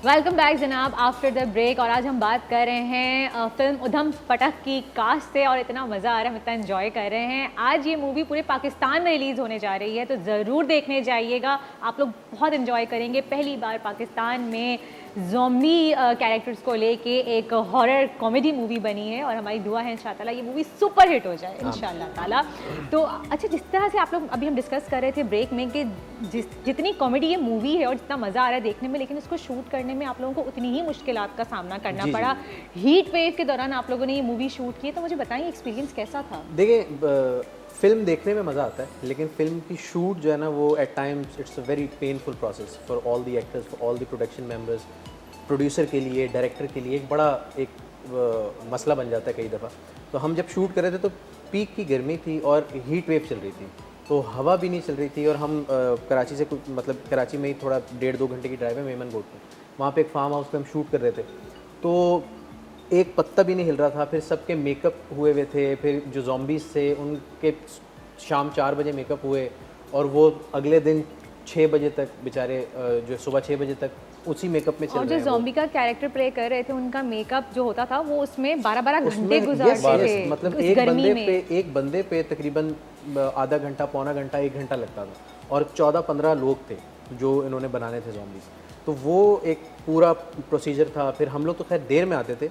वेलकम बैक जनाब आफ्टर द ब्रेक। और आज हम बात कर रहे हैं फिल्म उधम पटक की कास्ट से, और इतना मज़ा आ रहा है, इतना एंजॉय कर रहे हैं। आज ये मूवी पूरे पाकिस्तान में रिलीज़ होने जा रही है, तो ज़रूर देखने जाइएगा, आप लोग बहुत एंजॉय करेंगे। पहली बार पाकिस्तान में ज़ॉम्बी कैरेक्टर्स को लेके एक हॉरर कॉमेडी मूवी बनी है, और हमारी दुआ है इंशाअल्लाह ताला ये मूवी सुपर हिट हो जाए इंशाअल्लाह ताला। तो अच्छा, जिस तरह से आप लोग अभी हम डिस्कस कर रहे थे ब्रेक में कि जितनी कॉमेडी ये मूवी है और जितना मज़ा आ रहा है देखने में, लेकिन इसको शूट करने में आप लोगों को उतनी ही मुश्किलात का सामना करना पड़ा। हीट वेव के दौरान आप लोगों ने ये मूवी शूट की, तो मुझे बताइए एक्सपीरियंस कैसा था? देखिए, फिल्म देखने में मज़ा आता है, लेकिन फिल्म की शूट जो है ना, वो at times it's a very painful process for all the actors, for all the production members, producer के लिए, डायरेक्टर के लिए एक बड़ा मसला बन जाता है कई दफ़ा। तो हम जब शूट कर रहे थे तो पीक की गर्मी थी और हीट वेव चल रही थी, तो हवा भी नहीं चल रही थी, और हम कराची से कुछ मतलब कराची में ही थोड़ा 1.5-2 घंटे की ड्राइव है मेमन बोट में, वहाँ पे एक फार्म हाउस पे हम शूट कर रहे थे। तो एक पत्ता भी नहीं हिल रहा था। फिर सबके मेकअप हुए हुए थे, फिर जो zombies थे उनके शाम 4 बजे मेकअप हुए और वो अगले दिन 6 बजे तक बेचारे जो सुबह 6 बजे तक उसी मेकअप में चल और रहे जो हैं वो। ज़ॉम्बी का कैरेक्टर प्ले कर रहे थे उनका मेकअप जो होता था वो उसमें 12-12 घंटे गुजारते थे मतलब उस गर्मी में। एक बंदे पे तकरीबन आधा घंटा, पौना घंटा, 1 घंटा लगता था और 14-15 लोग थे जो इन्होंने बनाने थे zombies। तो वो एक पूरा प्रोसीजर था। फिर हम लोग तो खैर देर में आते थे,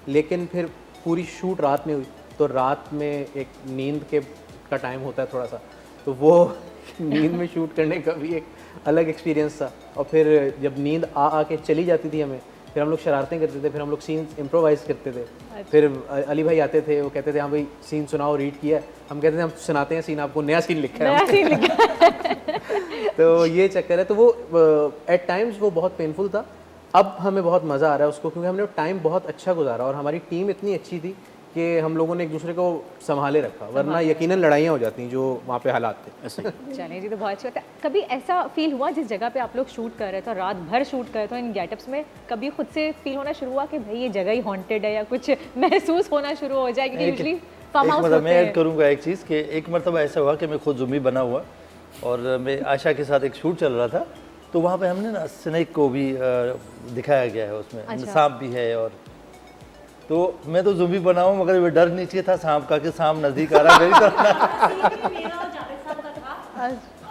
लेकिन फिर पूरी शूट रात में हुई। तो रात में एक नींद का टाइम होता है थोड़ा सा, तो वो नींद में शूट करने का भी एक अलग एक्सपीरियंस था। और फिर जब नींद आ के चली जाती थी हमें, फिर हम लोग शरारतें करते थे, फिर हम लोग सीन्स इम्प्रोवाइज़ करते थे। फिर अली भाई आते थे, वो कहते थे हाँ भाई सीन सुनाओ, रीड किया है। हम कहते थे हम सुनाते हैं सीन, आपको नया सीन लिखा है। तो ये चक्कर है। तो वो एट टाइम्स वो बहुत पेनफुल था। अब हमें बहुत मज़ा आ रहा है उसको, क्योंकि हमने टाइम बहुत अच्छा गुजारा और हमारी टीम इतनी अच्छी थी कि हम लोगों ने एक दूसरे को संभाले रखा, वरना यकीनन लड़ाइयाँ हो जाती जो वहाँ पे हालात थे। ऐसे चलिए जी, तो बहुत अच्छा होता है। कभी ऐसा फील हुआ जिस जगह पे आप लोग शूट कर रहे थे, रात भर शूट कर रहे थे इन गेटअप्स में, कभी खुद से फील होना शुरू हुआ कि भाई ये जगह ही हॉन्टेड है या कुछ महसूस होना शुरू हो जाए? क्योंकि यूजुअली फार्म हाउस मैं ऐड करूँगा एक चीज़ कि एक मरतबा ऐसा हुआ कि मैं खुद ज़ुम्बी बना हुआ और मैं आशा के साथ एक शूट चल रहा था, तो वहाँ पे हमने ना स्नेक को भी दिखाया गया है उसमें। अच्छा। सांप भी है। और तो मैं तो ज़ुम्बी बना हूँ, मगर वो डर नीचे था सांप का कि सांप नज़दीक आ रहा है मेरी तरफ।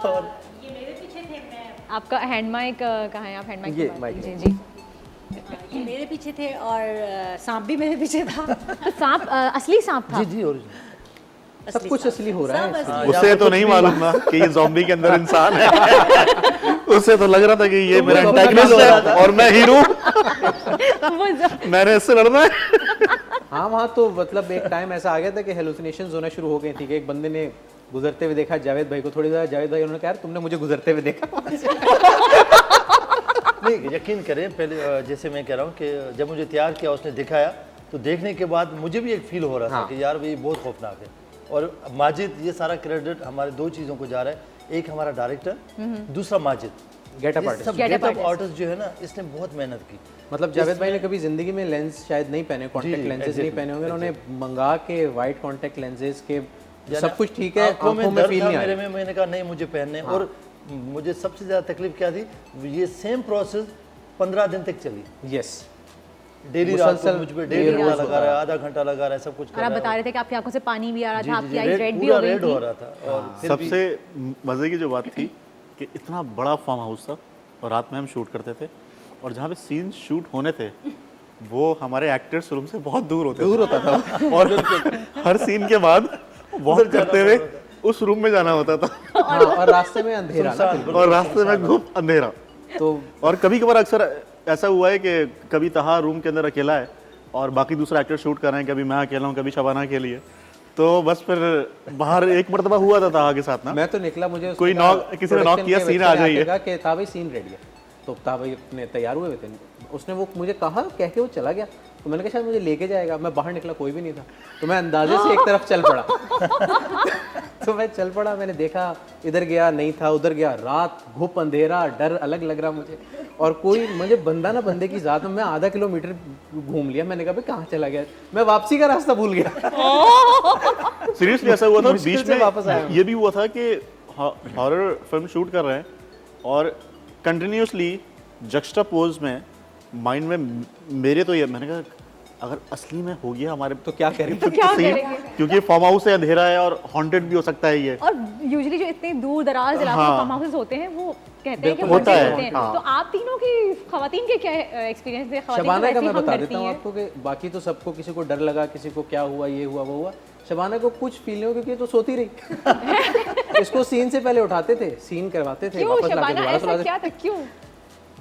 और आपका हैंड माइक कहाँ है? आप हैंड माइक ये माइक जी जी। ये मेरे पीछे थे और सांप भी मेरे पीछे था। तो सांप असली सांप था? जी जी, ओरिजिनल सब कुछ असली हो रहा है। उसे तो नहीं मालूम ना कि ये ज़ॉम्बी के अंदर इंसान है। उसे तो लग रहा था कि ये मेरा एंटागनिस्ट है और मैं हीरो, मैंने इससे लड़ना है। हाँ, वहाँ तो मतलब एक टाइम ऐसा आ गया था कि हेलुसिनेशंस होना शुरू हो गई थी कि एक बंदे ने गुजरते हुए देखा जावेद भाई को, थोड़ी देर जावेद भाई उन्होंने कहा यार तुमने मुझे गुजरते हुए देखा। नहीं, यकीन करें, पहले जैसे मैं कह रहा हूँ कि जब मुझे तैयार किया उसने दिखाया, तो देखने के बाद मुझे भी एक फील हो रहा था कि यार ये बहुत खौफनाक है। और माजिद, ये सारा क्रेडिट हमारे दो चीज़ों को जा रहा है, एक हमारा डायरेक्टर, दूसरा माजिद गेटअप आर्टिस्ट जो है ना, इसने बहुत मेहनत की। मतलब जावेद भाई ने कभी जिंदगी में लेंस शायद नहीं पहने, कॉन्टैक्ट लेंसेज नहीं पहने होंगे, उन्होंने मंगा के वाइट कॉन्टैक्ट लेंसेज के सब कुछ ठीक है, आंखों में फील नहीं मेरे में, मैंने कहा नहीं मुझे पहनने। और मुझे सबसे ज़्यादा तकलीफ क्या थी, ये सेम प्रोसेस 15 दिन तक चली। यस, डेली रात को मुझ पे 1.5 घंटा लगा रहा है, आधा घंटा लगा रहा है, सब कुछ कर और आप रहा बता रहे थे कि आपकी आंखों से पानी भी आ रहा था, आपकी आईज रेड रेड भी हो गई हो थी। रहा था। और सबसे मज़े की जो बात थी कि इतना बड़ा फार्म हाउस था और रात में हम शूट करते थे, और जहाँ पे सीन शूट होने थे वो हमारे एक्टर्स रूम से बहुत दूर होता था और हर सीन के बाद वॉक करते हुए उस रूम में जाना होता था। और रास्ते में अंधेरा ना, और रास्ते में खूब अंधेरा। तो और कभी कभार अक्सर ऐसा हुआ है कि कभी तहा रूम के अंदर अकेला है और बाकी दूसरा एक्टर शूट कर रहे हैं, कभी मैं अकेला हूँ, कभी शबाना अकेली है, तो बस फिर बाहर एक मरतबा हुआ था तहा के साथ ना, मैं तो निकला, मुझे कोई किसी ने नॉक किया, सीन आ जाइए कि था भाई सीन रेडी है। तो था भाई अपने तैयार हुए थे, उसने वो मुझे कहा, कह के वो चला गया। तो मैंने कहा शायद मुझे लेके जाएगा। मैं बाहर निकला, कोई भी नहीं था, तो मैं अंदाजे से एक तरफ चल पड़ा। तो मैं चल पड़ा, मैंने देखा इधर गया, नहीं था, उधर गया, रात, घुप अंधेरा, डर अलग लग रहा मुझे, और कोई मुझे बंदा ना बंदे की जात में। मैं आधा किलोमीटर घूम लिया, मैंने कहा भाई कहाँ चला गया, मैं वापसी का रास्ता भूल गया। सीरियसली ऐसा हुआ था। बीच में वापस आया ये भी हुआ था कि हॉरर फिल्म शूट कर रहे हैं और कंटिन्यूसली जक्स्टापोज में माइंड में मेरे तो ये, मैंने कहा अगर असली में हो गया हमारे तो क्या करें, तो क्या करेंगे? क्योंकि फार्म हाउस है, अंधेरा है और हॉन्टेड भी हो सकता है ये। और यूजुअली जो इतने दूर दराज इलाकों में फार्म हाउसेस होते हैं वो कहते हैं कि होता है, होते हैं। तो आप तीनों की खवातीन के क्या एक्सपीरियंस थे? शबाना का मैं बता देता हूँ आपको कि बाकी तो सबको, किसी को डर लगा, किसी को क्या हुआ, ये हुआ वो हुआ। शबाना को कुछ फील नहीं हो, क्योंकि ये तो सोती रही। इसको सीन से पहले उठाते थे, सीन करवाते थे, वापस लाके दोबारा सुलाते थे। क्या था,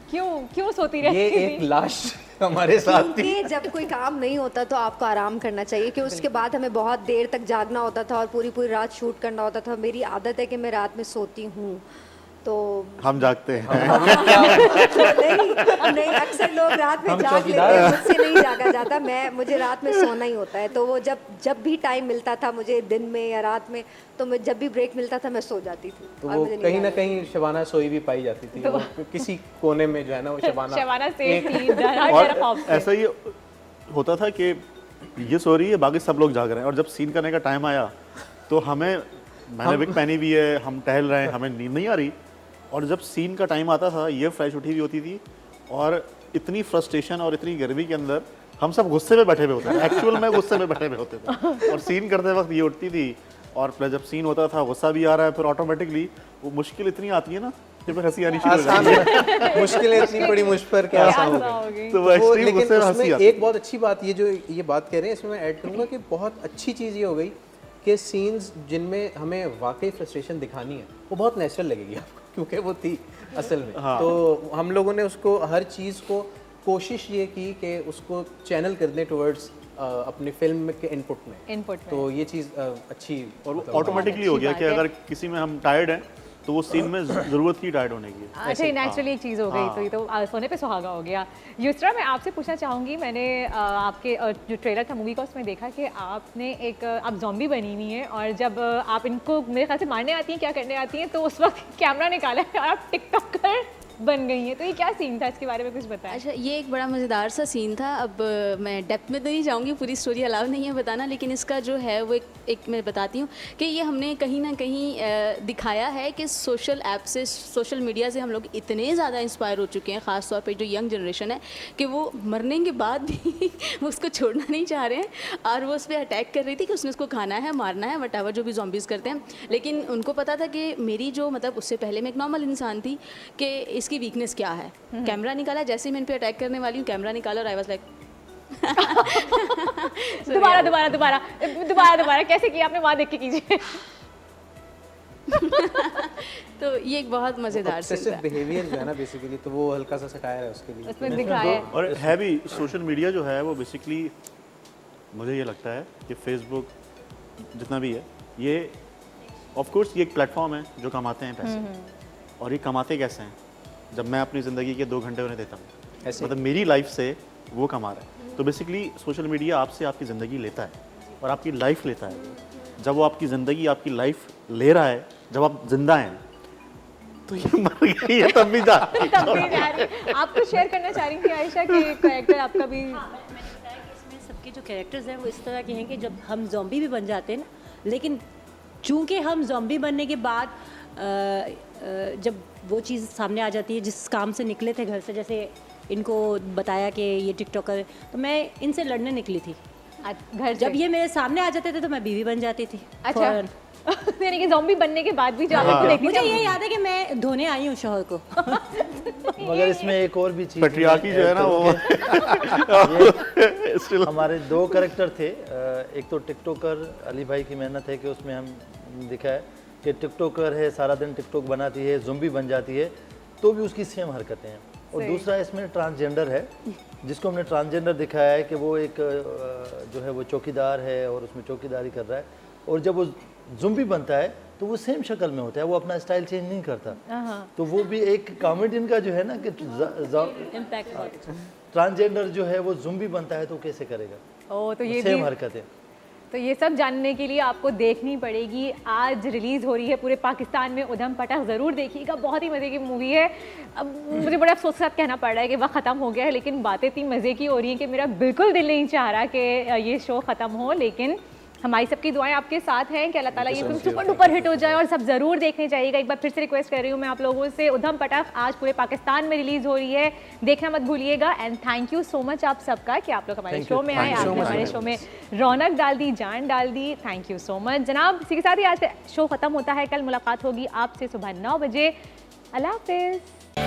क्यों सोती रहती? ये एक लाश हमारे साथ थी। कि जब कोई काम नहीं होता तो आपको आराम करना चाहिए, कि उसके बाद हमें बहुत देर तक जागना होता था और पूरी पूरी रात शूट करना होता था। मेरी आदत है कि मैं रात में सोती हूँ, तो हम जागते हैं। नहीं, अक्सर लोग रात में जाग लेते हैं, मुझसे नहीं जागा जाता। मुझे रात में सोना ही होता है। तो वो जब भी टाइम मिलता था मुझे, दिन में या रात में, तो मैं जब भी ब्रेक मिलता था मैं सो जाती थी। तो वो कहीं ना कहीं शबाना सोई भी पाई जाती थी, किसी कोने में जो है ना वो शबाना सेफ थी। और ऐसा ही होता था कि ये सो रही है, बाकी सब लोग जाग रहे हैं, और जब सीन करने का टाइम आया तो मैंने विग पहनी भी है, हम टहल रहे हैं, हमें नींद नहीं आ रही, और जब सीन का टाइम आता था ये फ्रेश उठी हुई होती थी, और इतनी फ्रस्ट्रेशन और इतनी गर्मी के अंदर हम सब गुस्से में बैठे हुए होते थे, एक्चुअल में गुस्से में बैठे हुए होते थे, और सीन करते वक्त ये उठती थी, और प्लस जब सीन होता था गुस्सा भी आ रहा है, फिर ऑटोमेटिकली वो मुश्किल इतनी आती है ना कि फिर हंसी आनी शुरू हो जाती है। मुश्किलें इतनी बड़ी मुझ पर क्या आसान हो गई। तो वो एक्सट्रीम लेकिन गुस्से में हंसी उसमें आती एक बहुत अच्छी बात ये बात कह रहे हैं, इसमें मैं ऐड करूँगा कि बहुत अच्छी चीज़ ये हो गई कि सीन्स जिनमें हमें वाकई फ्रस्ट्रेशन दिखानी है वो बहुत नेचुरल लगेगी आपको, क्योंकि वो थी असल में। तो हम लोगों ने उसको हर चीज़ को कोशिश ये की कि उसको चैनल कर दें टुवर्ड्स अपनी फिल्म के इनपुट में। तो ये चीज़ अच्छी और ऑटोमेटिकली हो गया कि अगर किसी में हम टायर्ड हैं तो वो सीन में ज़रूरत ही टायर्ड होने की। अच्छा, नेचुरली एक चीज़ हो गई। तो ये तो सोने पे सुहागा हो गया। युसरा, मैं आपसे पूछना चाहूँगी, मैंने आपके जो ट्रेलर था मूवी का उसमें देखा कि आपने आप ज़ॉम्बी बनी हुई हैं, और जब आप इनको मेरे ख्याल से मारने आती हैं, क्या करने आती हैं, तो उस वक्त कैमरा निकाला है और आप टिकटॉकर बन गई हैं। तो ये क्या सीन था, इसके बारे में कुछ बताएं। अच्छा, ये एक बड़ा मज़ेदार सा सीन था। अब मैं डेप्थ में तो नहीं जाऊँगी, पूरी स्टोरी अलाउ नहीं है बताना, लेकिन इसका जो है वो एक मैं बताती हूँ कि ये हमने कहीं ना कहीं दिखाया है कि सोशल ऐप से, सोशल मीडिया से हम लोग इतने ज़्यादा इंस्पायर हो चुके हैं, ख़ास तौर पे जो यंग जनरेशन है, कि वो मरने के बाद भी वो उसको छोड़ना नहीं चाह रहे हैं, और वो उस पर अटैक कर रही थी कि उसने उसको खाना है, मारना है, वट जो भी ज़ॉम्बीज़ करते हैं। लेकिन उनको पता था कि मेरी जो मतलब उससे पहले मैं एक नॉर्मल इंसान थी, कि इसकी वीकनेस क्या है। कैमरा निकाला, जैसे ही मैं इन पे अटैक करने वाली हूँ, कैमरा निकाला और आई वाज लाइक दोबारा कैसे किया आपने, वहाँ देख के कीजिए। तो ये एक बहुत मज़ेदार सीन था। बिहेवियर जो है ना बेसिकली, तो वो हल्का सा सटायर है उसके लिए, उसमें दिखाया है। और है भी सोशल मीडिया जो है वो बेसिकली मुझे ये लगता है कि फेसबुक जितना भी है, ये ऑफ कोर्स ये एक प्लेटफॉर्म है जो कमाते हैं पैसे, और ये कमाते कैसे हैं, जब मैं अपनी ज़िंदगी के 2 घंटे उन्हें देता हूँ, मतलब मेरी लाइफ से वो कमा रहा है। तो बेसिकली सोशल मीडिया आपसे आपकी ज़िंदगी लेता है और आपकी लाइफ लेता है। जब वो आपकी ज़िंदगी, आपकी लाइफ ले रहा है, जब आप जिंदा हैं, तो ये मर गई है तब भी जा रही है। आप कुछ शेयर करना चाह रही थी आयशा कि कैरेक्टर आपका भी? मैंने बताया कि इसमें सबके जो कैरेक्टर्स हैं वो इस तरह के हैं कि जब हम ज़ॉम्बी भी बन जाते हैं ना, लेकिन चूँकि हम ज़ॉम्बी बनने के बाद जब वो चीज़ सामने आ जाती है जिस काम से निकले थे घर से, जैसे इनको बताया कि ये टिकटॉकर, तो मैं इनसे लड़ने निकली थी घर। जब ये मेरे सामने आ जाते थे तो मैं बीवी बन जाती थी। अच्छा, यानी कि ज़ॉम्बी बनने के बाद भी जो मुझे ये याद है कि मैं धोने आई हूँ शोहर को। मगर इसमें एक और भी चीज़, पेट्रियार्की जो है ना वो हमारे 2 कैरेक्टर थे। एक तो टिकटॉकर अली भाई की मेहनत है कि उसमें हम दिखा है कि टिकटॉकर है, सारा दिन टिकटॉक बनाती है, ज़ॉम्बी बन जाती है, तो भी उसकी सेम हरकतें हैं। और दूसरा इसमें ट्रांसजेंडर है, जिसको हमने ट्रांसजेंडर दिखाया है कि वो एक जो है वो चौकीदार है और उसमें चौकीदारी कर रहा है, और जब वो ज़ॉम्बी बनता है तो वो सेम शक्ल में होता है, वो अपना स्टाइल चेंज नहीं करता। तो वो भी एक कॉमेडियन का जो है ना कि ट्रांसजेंडर जो है वो ज़ॉम्बी बनता है तो कैसे करेगा। तो ये सेम हरकतें। तो ये सब जानने के लिए आपको देखनी पड़ेगी। आज रिलीज़ हो रही है पूरे पाकिस्तान में उधम पटक, ज़रूर देखिएगा, बहुत ही मज़े की मूवी है। अब मुझे बड़ा अफसोस के साथ कहना पड़ रहा है कि वक्त ख़त्म हो गया है, लेकिन बातें इतनी मज़े की हो रही हैं कि मेरा बिल्कुल दिल नहीं चाह रहा कि ये शो ख़त्म हो। लेकिन हमारी सबकी दुआएं आपके साथ हैं कि अल्लाह ताला ये फिल्म सुपर डुपर हिट हो जाए और सब ज़रूर देखने जाइएगा। एक बार फिर से रिक्वेस्ट कर रही हूँ मैं आप लोगों से, उधम पटक आज पूरे पाकिस्तान में रिलीज़ हो रही है, देखना मत भूलिएगा। And thank you so much आप सबका कि आप लोग हमारे शो में आए, आपने हमारे शो में रौनक डाल दी, जान डाल दी। थैंक यू सो मच जनाब। इसी के साथ ही आज से शो ख़त्म होता है, कल मुलाकात होगी आपसे सुबह 9 बजे। अल्लाह हाफिज़।